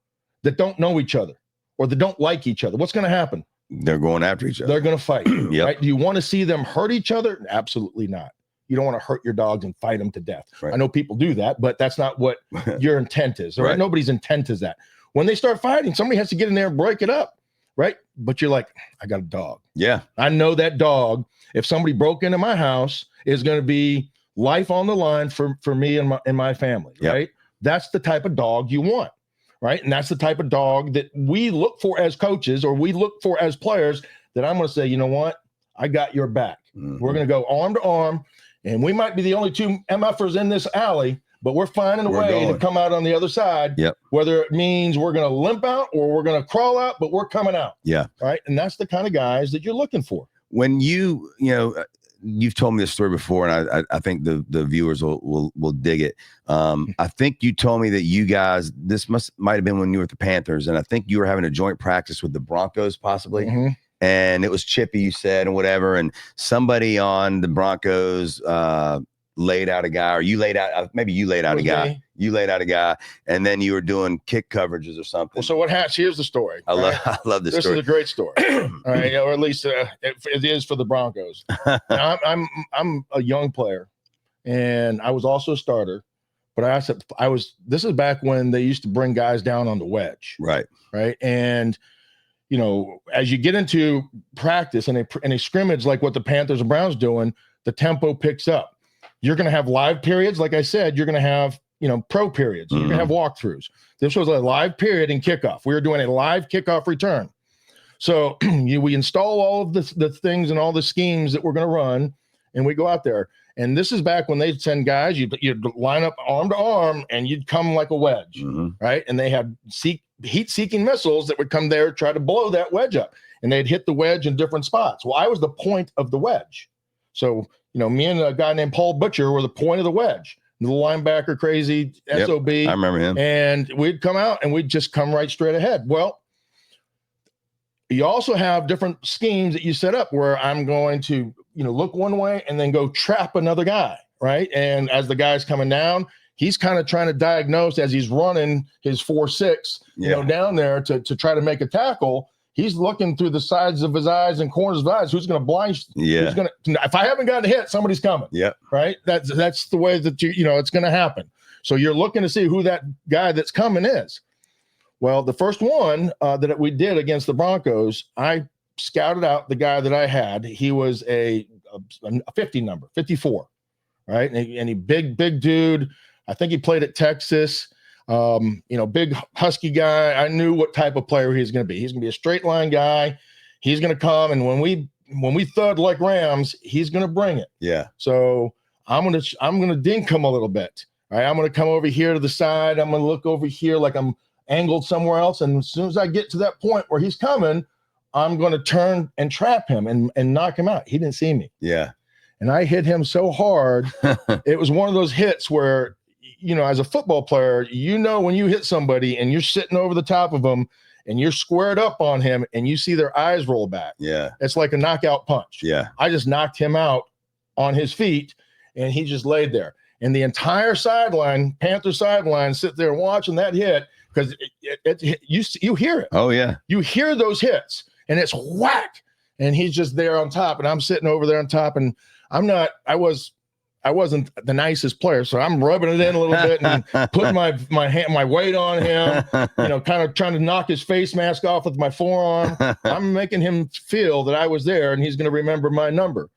that don't know each other or that don't like each other? What's going to happen? They're going after each other. They're going to fight. Yep. Right? Do you want to see them hurt each other? Absolutely not. You don't want to hurt your dogs and fight them to death. Right. I know people do that, but that's not what your intent is. Right? Nobody's intent is that. When they start fighting, somebody has to get in there and break it up. Right. But you're like, I got a dog. Yeah. I know that dog. If somebody broke into my house, is going to be life on the line for me and my family. Yep. Right. That's the type of dog you want. Right. And that's the type of dog that we look for as coaches, or we look for as players, that I'm going to say, you know what? I got your back. We're going to go arm to arm, and we might be the only two MFers in this alley, but we're finding a way to come out on the other side. Yep. Whether it means we're going to limp out or we're going to crawl out, but we're coming out. Yeah. Right. And that's the kind of guys that you're looking for. When you've told me this story before, and I think the viewers will dig it. I think you told me that you guys, this might have been when you were at the Panthers, and I think you were having a joint practice with the Broncos possibly. And it was chippy, you said, and whatever. And somebody on the Broncos laid out a guy, or you laid out, maybe you laid out a guy. Me. You laid out a guy, and then you were doing kick coverages or something. Well, so what happens? Here's the story. I love this story. This is a great story. All right, or at least it is for the Broncos. Now, I'm a young player, and I was also a starter. But this is back when they used to bring guys down on the wedge. Right. Right. And as you get into practice and a scrimmage like what the Panthers and Browns doing, the tempo picks up. You're going to have live periods. Like I said, you're going to have, pro periods. You're going to have walkthroughs. This was a live period in kickoff. We were doing a live kickoff return. So we install all of the things and all the schemes that we're going to run, and we go out there. And this is back when they'd send guys, you'd line up arm to arm, and you'd come like a wedge, right? And they had heat-seeking missiles that would come there, try to blow that wedge up. And they'd hit the wedge in different spots. Well, I was the point of the wedge. So, me and a guy named Paul Butcher were the point of the wedge. The linebacker, crazy SOB. I remember him. And we'd come out, and we'd just come right straight ahead. Well, you also have different schemes that you set up where I'm going to, look one way and then go trap another guy, right? And as the guy's coming down, he's kind of trying to diagnose as he's running his 4.6, down there to try to make a tackle. He's looking through the sides of his eyes and corners of his eyes. Who's going to blind? Yeah. If I haven't gotten hit, somebody's coming. Yeah. Right. That's the way that it's going to happen. So you're looking to see who that guy that's coming is. Well, the first one that we did against the Broncos, I scouted out the guy that I had. He was a 50 number, 54, right? And he big dude. I think he played at Texas. Big husky guy. I knew what type of player he's going to be. He's going to be a straight line guy. He's going to come, and when we thud like Rams, he's going to bring it. Yeah. So I'm going to dink him a little bit. All right. I'm going to come over here to the side. I'm going to look over here like I'm angled somewhere else. And as soon as I get to that point where he's coming, I'm going to turn and trap him and knock him out. He didn't see me. Yeah. and I hit him so hard. It was one of those hits where, as a football player, when you hit somebody and you're sitting over the top of them and you're squared up on him and you see their eyes roll back. Yeah. It's like a knockout punch. Yeah. I just knocked him out on his feet, and he just laid there. And the entire sideline, Panther sideline, sit there watching that hit because you hear it. Oh, yeah. You hear those hits, and it's whack. And he's just there on top, and I'm sitting over there on top, and I wasn't the nicest player, so I'm rubbing it in a little bit and putting my weight on him, kind of trying to knock his face mask off with my forearm. I'm making him feel that I was there, and he's going to remember my number.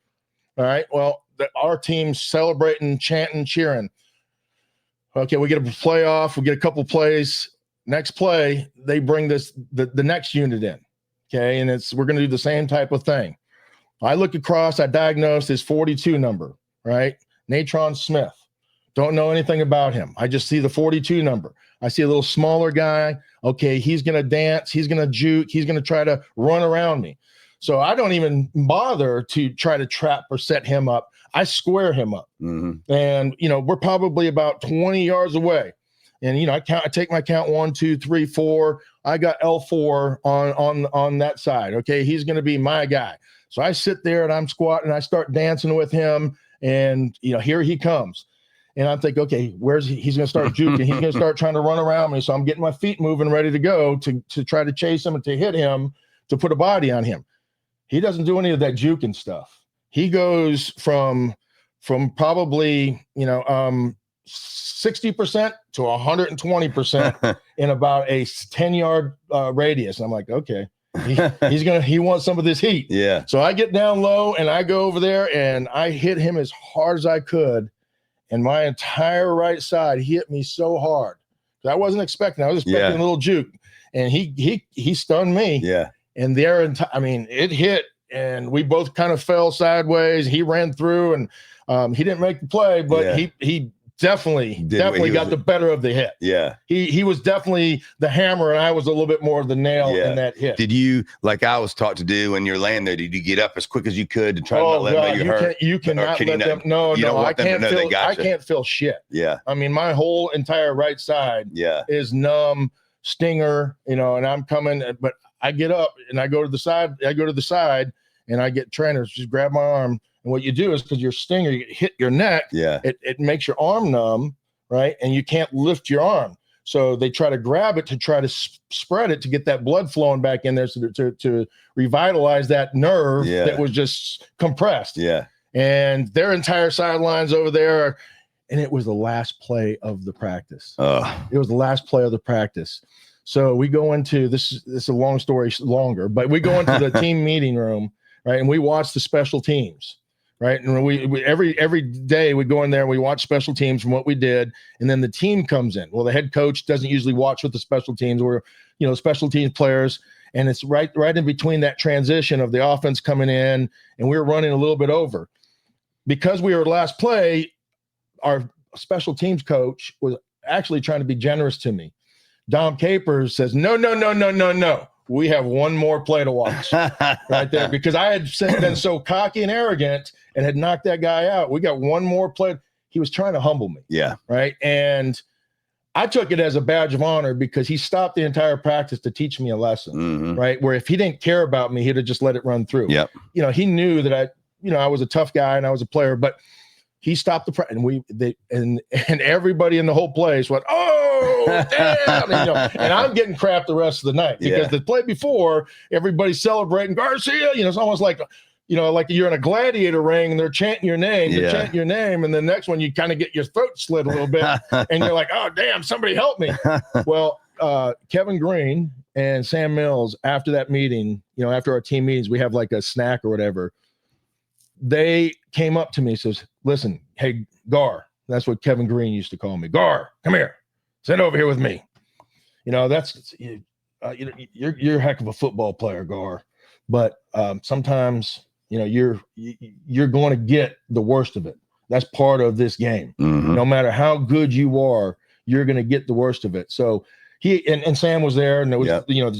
All right. Well, our team's celebrating, chanting, cheering. Okay, we get a play off. We get a couple plays. Next play, they bring the next unit in. Okay, and we're going to do the same type of thing. I look across. I diagnose his 42 number. Right. Natron Smith. Don't know anything about him. I just see the 42 number. I see a little smaller guy. Okay, he's going to dance. He's going to juke. He's going to try to run around me. So I don't even bother to try to trap or set him up. I square him up. Mm-hmm. And, we're probably about 20 yards away. And, I take my count 1, 2, 3, 4. I got L4 on that side. Okay, he's going to be my guy. So I sit there and I'm squatting. And I start dancing with him. And, here he comes. And I'm thinking, okay, where's he? He's going to start juking. He's going to start trying to run around me. So I'm getting my feet moving, ready to go to try to chase him and to hit him, to put a body on him. He doesn't do any of that juking stuff. He goes from probably, 60% to 120% in about a 10-yard radius. And I'm like, okay. He wants some of this heat. Yeah. So I get down low and I go over there and I hit him as hard as I could. And my entire right side hit me so hard. I wasn't expecting. I was expecting a little juke. And he stunned me. Yeah. And it hit and we both kind of fell sideways. He ran through and he didn't make the play, but he definitely got the better of the hit. Yeah. He was definitely the hammer and I was a little bit more of the nail in that hit. Did you, like I was taught to do when you're laying there, did you get up as quick as you could to try to not let them know you hurt? You cannot let them. No, I can't feel shit. Yeah. My whole entire right side is numb, stinger, and I'm coming, but I get up and I go to the side and I get trainers just grab my arm. And what you do is because your stinger, you hit your neck, it makes your arm numb, right? And you can't lift your arm. So they try to grab it to try to spread it to get that blood flowing back in there to revitalize that nerve that was just compressed. Yeah. And their entire sidelines over there, and it was the last play of the practice. It was the last play of the practice. So we go into this is a long story longer, but we go into the team meeting room, right? And we watch the special teams. Right. And we every day we go in there and we watch special teams from what we did. And then the team comes in. Well, the head coach doesn't usually watch with the special teams. We're, special teams players. And it's right in between that transition of the offense coming in and we're running a little bit over. Because we were last play, our special teams coach was actually trying to be generous to me. Dom Capers says, no. We have one more play to watch right there because I had been so cocky and arrogant and had knocked that guy out. We got one more play. He was trying to humble me. Yeah. Right. And I took it as a badge of honor because he stopped the entire practice to teach me a lesson. Mm-hmm. Right. Where if he didn't care about me, he'd have just let it run through. Yep. He knew that I was a tough guy and I was a player, but he stopped the practice and everybody in the whole place went, oh, damn. And I'm getting crap the rest of the night because the play before everybody's celebrating Garcia, it's almost like, like you're in a gladiator ring and they're chanting your name, and the next one you kind of get your throat slit a little bit and you're like, oh, damn, somebody help me. Well, Kevin Green and Sam Mills, after that meeting, after our team meetings, we have like a snack or whatever. They came up to me and says, listen, hey, Gar, that's what Kevin Green used to call me. Gar, come here. Sit over here with me. That's you're a heck of a football player, Gar. But sometimes, you're going to get the worst of it. That's part of this game. Mm-hmm. No matter how good you are, you're going to get the worst of it. So he and Sam was there, and it was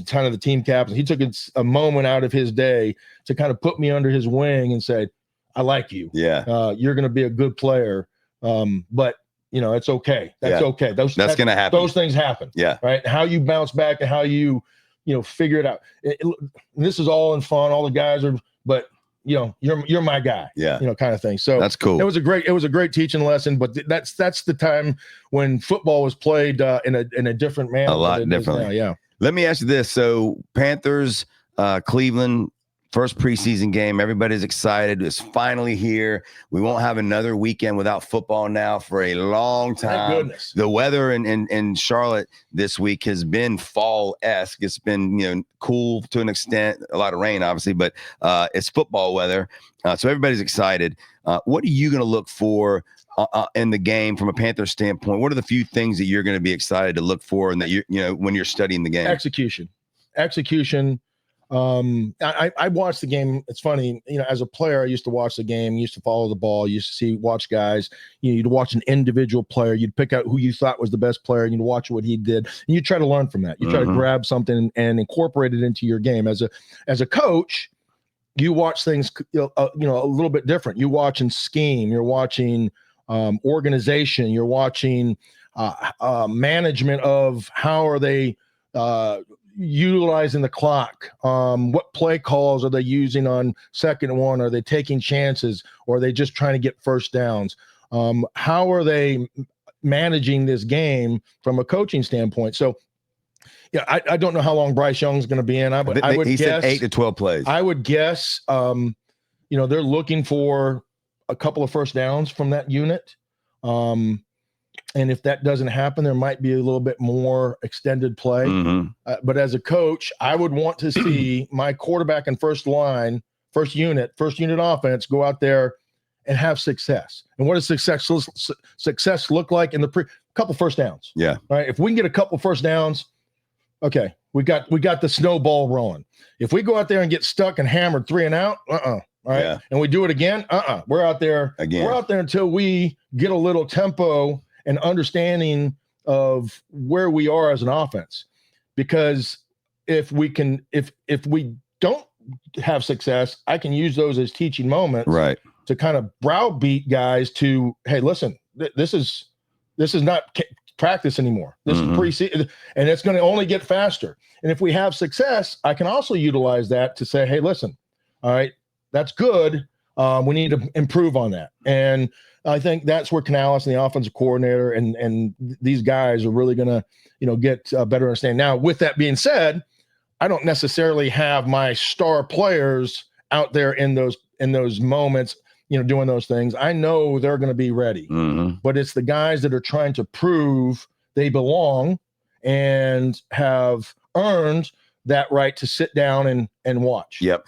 kind of the team captain. He took a moment out of his day to kind of put me under his wing and say, I like you. Yeah. You're going to be a good player. But it's okay. That's okay. That's going to happen. Those things happen. Yeah. Right. How you bounce back and how you figure it out. This is all in fun. All the guys are, but you're my guy. Yeah. Kind of thing. So that's cool. It was a great teaching lesson, but that's the time when football was played in a different manner. A lot differently. Yeah. Let me ask you this. So Panthers, Cleveland, first preseason game. Everybody's excited. It's finally here. We won't have another weekend without football now for a long time. Thank goodness. The weather in Charlotte this week has been fall-esque. It's been, cool to an extent, a lot of rain, obviously, but it's football weather. So everybody's excited. What are you going to look for in the game from a Panther standpoint? What are the few things that you're going to be excited to look for and that when you're studying the game? Execution. I watched the game. It's funny, as a player, I used to watch the game, used to follow the ball, used to watch guys. You'd watch an individual player, you'd pick out who you thought was the best player, and you'd watch what he did, and you try to learn from that. You try to grab something and incorporate it into your game. As a coach, you watch things, a little bit different. You watching scheme, you're watching organization, you're watching management of how are they utilizing the clock. What play calls are they using on second one? Are they taking chances, or are they just trying to get first downs? How are they managing this game from a coaching standpoint? So I don't know how long Bryce Young's going to be in. I would he guess said 8 to 12 plays. I would guess they're looking for a couple of first downs from that unit. And if that doesn't happen, there might be a little bit more extended play. But as a coach, I would want to see my quarterback and first unit offense go out there and have success. And what does success look like in the couple first downs? Yeah. Right. If we can get a couple first downs, okay, we got the snowball rolling. If we go out there and get stuck and hammered 3 and out, all right. Yeah. And we do it again, we're out there again. We're out there until we get a little tempo and understanding of where we are as an offense. Because if we don't have success, I can use those as teaching moments, right, to kind of browbeat guys to, hey, listen, this is not practice anymore. This is preseason, and it's going to only get faster. And if we have success, I can also utilize that to say, hey, listen, all right, that's good. We need to improve on that. And I think that's where Canales and the offensive coordinator and these guys are really going to, get a better understanding. Now, with that being said, I don't necessarily have my star players out there in those moments, doing those things. I know they're going to be ready, but it's the guys that are trying to prove they belong and have earned that right to sit down and watch. Yep.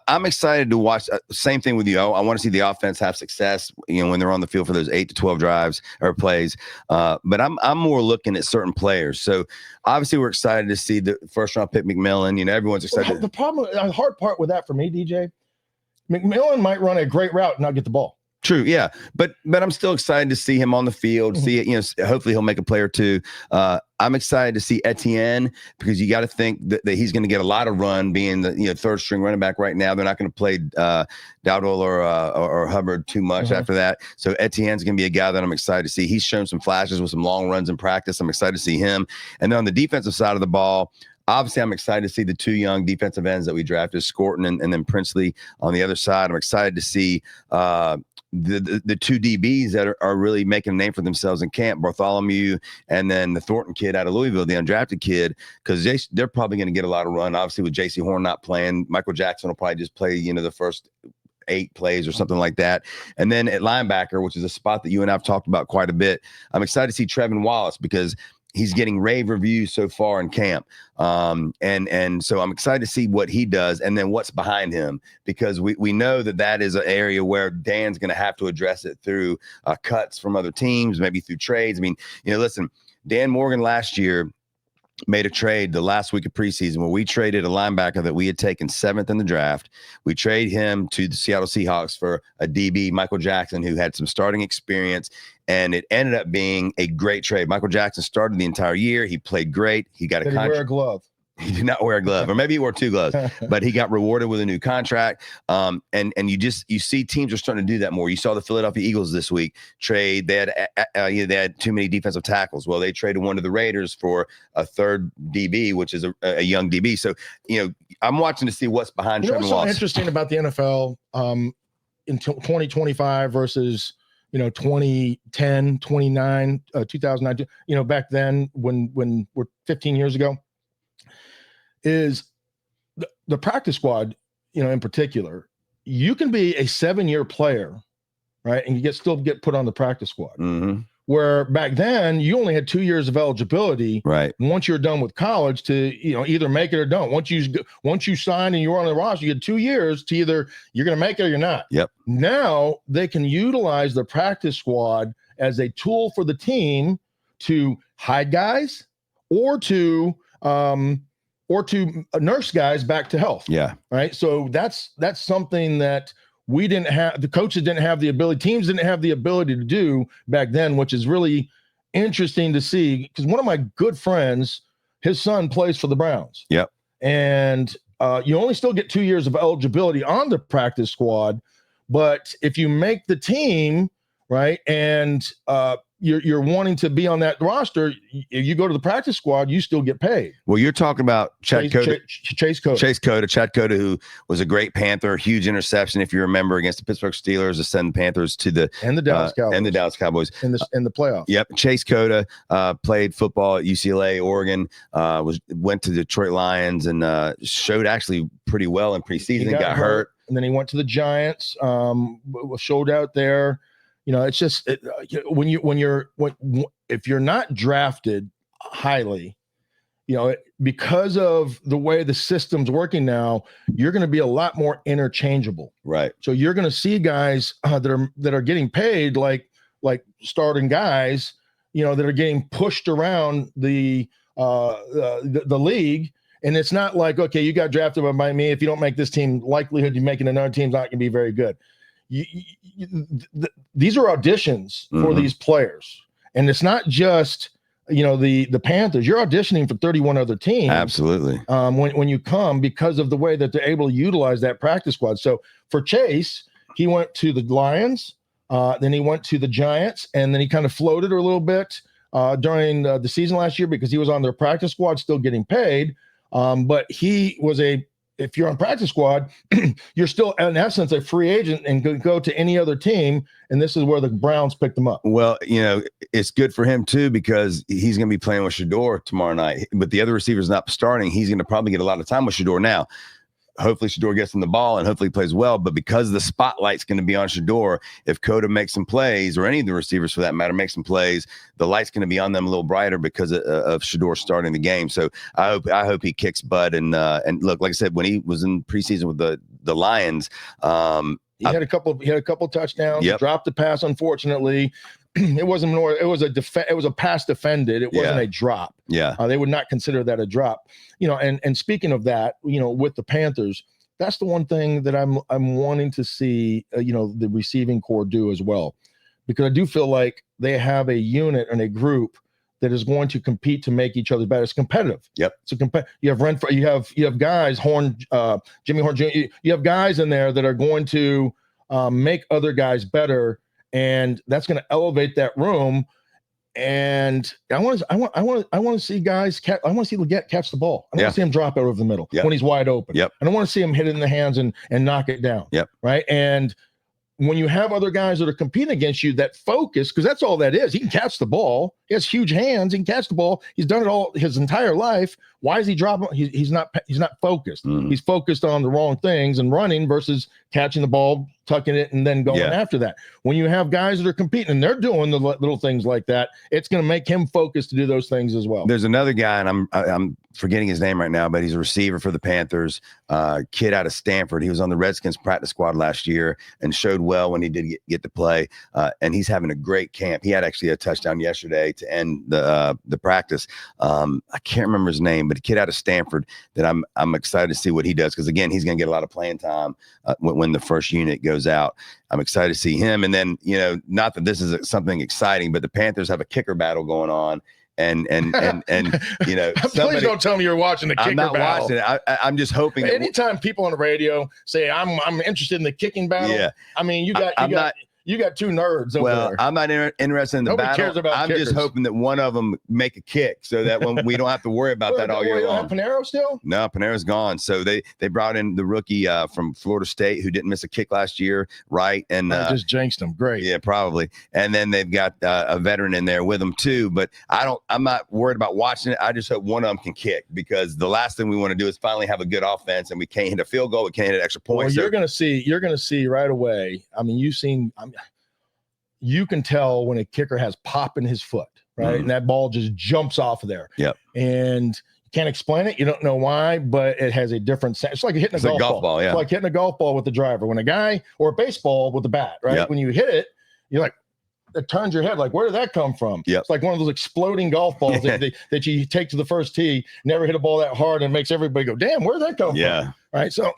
I'm excited to watch. Same thing with you. I want to see the offense have success, when they're on the field for those 8 to 12 drives or plays. But I'm more looking at certain players. So obviously we're excited to see the first round pick McMillan. Everyone's excited. Well, the hard part with that for me, DJ, McMillan might run a great route and not get the ball. True, yeah, but I'm still excited to see him on the field. See it, hopefully he'll make a play or two. I'm excited to see Etienne, because you got to think that he's going to get a lot of run, being the third string running back right now. They're not going to play Dowdle or Hubbard too much after that. So Etienne's going to be a guy that I'm excited to see. He's shown some flashes with some long runs in practice. I'm excited to see him. And then on the defensive side of the ball, obviously, I'm excited to see the 2 young defensive ends that we drafted, Scorton and then Princely on the other side. I'm excited to see the 2 DBs that are really making a name for themselves in camp, Bartholomew and then the Thornton kid out of Louisville, the undrafted kid, because they're probably going to get a lot of run. Obviously, with Jaycee Horn not playing, Michael Jackson will probably just play, the first 8 plays or something like that. And then at linebacker, which is a spot that you and I've talked about quite a bit, I'm excited to see Trevin Wallace, because he's getting rave reviews so far in camp. And so I'm excited to see what he does and then what's behind him, because we know that is an area where Dan's going to have to address it through cuts from other teams, maybe through trades. I mean, listen, Dan Morgan last year made a trade the last week of preseason where we traded a linebacker that we had taken 7th in the draft. We traded him to the Seattle Seahawks for a DB, Michael Jackson, who had some starting experience, and it ended up being a great trade. Michael Jackson started the entire year. He played great. He got a contract. Wear a glove? He did not wear a glove, or maybe he wore 2 gloves, but he got rewarded with a new contract. And you see teams are starting to do that more. You saw the Philadelphia Eagles this week trade. They had too many defensive tackles. Well, they traded one to the Raiders for a third DB, which is a young DB. So, I'm watching to see what's behind Trevor What's Wallace. so interesting about the NFL in 2025 versus 2010, 29, 2009, back then when we're 15 years ago, is the practice squad, in particular. You can be a 7-year player, right, and you still get put on the practice squad. Mm-hmm. Where back then you only had 2 years of eligibility, right? Once you're done with college to either make it or don't. Once you sign and you're on the roster, you get 2 years to either you're going to make it or you're not. Yep. Now they can utilize the practice squad as a tool for the team to hide guys or to nurse guys back to health. Yeah. Right. So that's something that we didn't have, the coaches didn't have the ability, teams didn't have the ability to do back then, which is really interesting to see, because one of my good friends, his son plays for the Browns. Yep. And you only still get 2 years of eligibility on the practice squad, but if you make the team, right, and you're wanting to be on that roster, you go to the practice squad, you still get paid. Well, you're talking about Chase Cota, Chad Cota, who was a great Panther, huge interception, if you remember, against the Pittsburgh Steelers to send the Panthers to the Dallas Cowboys in the playoffs. Yep. Chase Cota played football at UCLA, Oregon, went to Detroit Lions and showed actually pretty well in preseason. He got hurt. And then he went to the Giants, showed out there. It's just if you're not drafted highly, because of the way the system's working now, you're going to be a lot more interchangeable. Right. So you're going to see guys that are getting paid like starting guys, that are getting pushed around the league. And it's not like, okay, you got drafted by me. If you don't make this team, likelihood you making another team's not going to be very good. These are auditions for these players, and it's not just the Panthers. You're auditioning for 31 other teams. Absolutely. When you come, because of the way that they're able to utilize that practice squad. So for Chase, he went to the Lions, then he went to the Giants, and then he kind of floated a little bit during the season last year because he was on their practice squad, still getting paid. But he was if you're on practice squad, you're still in essence a free agent and go to any other team. And this is where the Browns picked him up. Well, it's good for him too, because he's going to be playing with Shedeur tomorrow night, but the other receiver's not starting. He's going to probably get a lot of time with Shedeur now. Hopefully Shedeur gets him the ball and hopefully plays well. But because the spotlight's going to be on Shedeur, if Cota makes some plays, or any of the receivers for that matter make some plays, the light's going to be on them a little brighter because of Shedeur starting the game. So I hope he kicks butt. And look, like I said, when he was in preseason with the Lions, he had a couple touchdowns. Yep. Dropped the pass, unfortunately. It was a pass defended. It wasn't a drop. Yeah. They would not consider that a drop. And speaking of that, with the Panthers, that's the one thing that I'm wanting to see, the receiving corps do as well, because I do feel like they have a unit and a group that is going to compete to make each other better. It's competitive. Yep. You have Renfro, you have guys, Horn, Jimmy Horn Jr. You have guys in there that are going to make other guys better. And that's going to elevate that room. And I want to see guys. I want to see Leggett catch the ball. I want to see him drop it over the middle when he's wide open. Yep. I don't want to see him hit it in the hands and knock it down. Yep. Right. And when you have other guys that are competing against you that focus, because that's all that is. He can catch the ball. He has huge hands. He can catch the ball. He's done it all his entire life. Why is he dropping? He's not focused. Mm-hmm. He's focused on the wrong things and running versus catching the ball, tucking it, and then going after that. When you have guys that are competing and they're doing the little things like that, it's going to make him focus to do those things as well. There's another guy, and I'm forgetting his name right now, but he's a receiver for the Panthers, kid out of Stanford. He was on the Redskins practice squad last year and showed well when he did get to play. And he's having a great camp. He had actually a touchdown yesterday to end the practice. I can't remember his name, but a kid out of Stanford that I'm excited to see what he does, because again, he's going to get a lot of playing time when the first unit goes out. I'm excited to see him. And then, not that this is something exciting, but the Panthers have a kicker battle going on. and you know, please don't tell me you're watching the kicker I'm not battle. watching it. I'm just hoping. Anytime people on the radio say I'm interested in the kicking battle, Yeah. I mean, you got two nerds over there. I'm not interested in the Nobody battle. cares about I'm kickers. just hoping that one of them make a kick so that when we don't have to worry about that all year You don't long. have Panero still? No, Panero's gone. So they brought in the rookie from Florida State who didn't miss a kick last year, right? And I just jinxed him. Great. Yeah, probably. And then they've got a veteran in there with them too. But I'm not worried about watching it. I just hope one of them can kick, because the last thing we want to do is finally have a good offense and we can't hit a field goal, we can't hit an extra point. Well, you're gonna see right away. I mean, you can tell when a kicker has pop in his foot, right? And that ball just jumps off of there. Yep. And you can't explain it. You don't know why, but it has a different sense. It's like hitting a golf ball. Yeah. It's like hitting a golf ball with the driver. When a guy, or a baseball with the bat, right? Yep. When you hit it, you're like, it turns your head like, where did that come from? Yep. It's like one of those exploding golf balls that you take to the first tee, never hit a ball that hard, and makes everybody go, damn, where did that come from? Yeah. Right. So,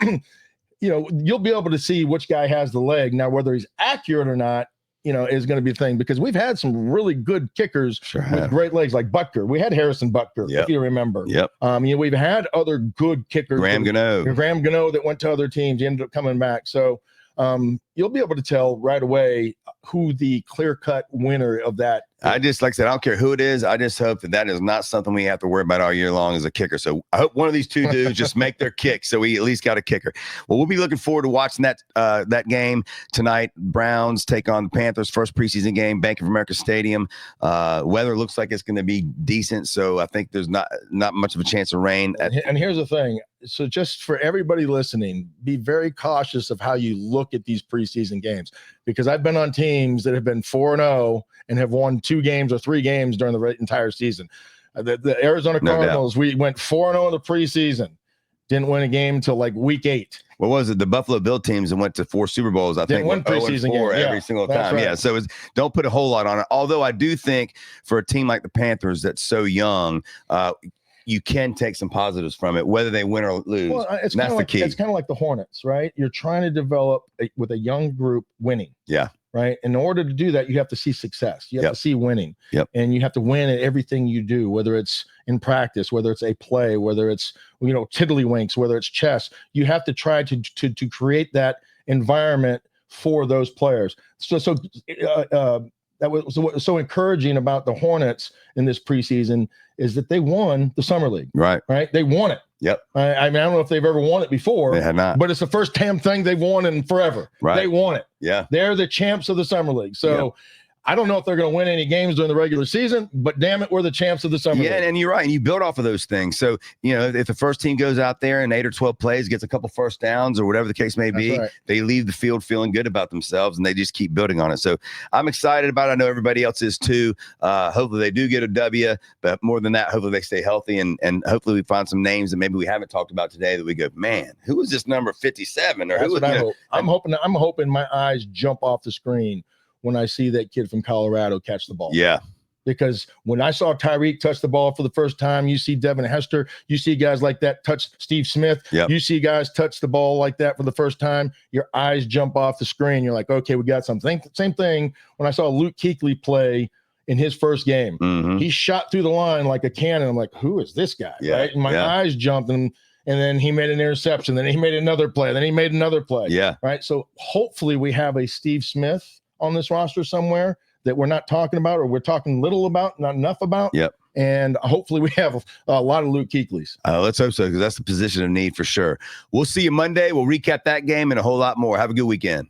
you know, you'll be able to see which guy has the leg. Now, whether he's accurate or not, you know, is going to be a thing, because we've had some really good kickers with great legs, like Butker. We had Harrison Butker, if you remember. Yep. You know, we've had other good kickers. Graham Gano that went to other teams. He ended up coming back. So you'll be able to tell right away who the clear-cut winner of that is. I just, like I said, I don't care who it is. I just hope that is not something we have to worry about all year long as a kicker. So I hope one of these two dudes just make their kick, so we at least got a kicker. Well, we'll be looking forward to watching that game tonight. Browns take on the Panthers, first preseason game, Bank of America Stadium. Weather looks like it's going to be decent, so I think there's not much of a chance of rain. And here's the thing. So just for everybody listening, be very cautious of how you look at these preseason games, because I've been on teams that have been 4-0 and have won 2 games or 3 games during the entire season. The Arizona Cardinals, we went 4-0 in the preseason, didn't win a game until like week 8. What was it? The Buffalo Bill teams that went to 4 Super Bowls, I think, went 0-4 every single time. Right. Yeah, so don't put a whole lot on it. Although I do think for a team like the Panthers that's so young, you can take some positives from it, whether they win or lose. Well, that's the key. It's kind of like the Hornets, right? You're trying to develop with a young group winning. Yeah. Right. In order to do that, you have to see success. You have to see winning. Yep. And you have to win at everything you do, whether it's in practice, whether it's a play, whether it's, you know, tiddlywinks, whether it's chess. You have to try to create that environment for those players. That was what was so encouraging about the Hornets in this preseason is that they won the summer league. Right. They won it. Yep. I mean, I don't know if they've ever won it before. They had not. But it's the first damn thing they've won in forever. Right. They won it. Yeah. They're the champs of the summer league. So I don't know if they're going to win any games during the regular season, but damn it, we're the champs of the summer league. Yeah, and you're right. And you build off of those things. So, you know, if the first team goes out there and 8 or 12 plays, gets a couple first downs or whatever the case may be, they leave the field feeling good about themselves and they just keep building on it. So I'm excited about it. I know everybody else is too. Hopefully they do get a W, but more than that, hopefully they stay healthy and hopefully we find some names that maybe we haven't talked about today that we go, man, who is this number 57? Or That's who what I hope. I'm hoping my eyes jump off the screen when I see that kid from Colorado catch the ball. Yeah. Because when I saw Tyreek touch the ball for the first time, you see Devin Hester, you see guys like that touch Steve Smith, you see guys touch the ball like that for the first time, your eyes jump off the screen. You're like, okay, we got something. Same thing when I saw Luke Kuechly play in his first game. He shot through the line like a cannon. I'm like, who is this guy? Right? And my eyes jumped and then he made an interception. Then he made another play. Then he made another play. Yeah. Right. So hopefully we have a Steve Smith on this roster somewhere that we're not talking about, or we're talking little about, not enough about. Yep. And hopefully we have a lot of Luke Kuechlys. Let's hope so, because that's the position of need for sure. We'll see you Monday. We'll recap that game and a whole lot more. Have a good weekend.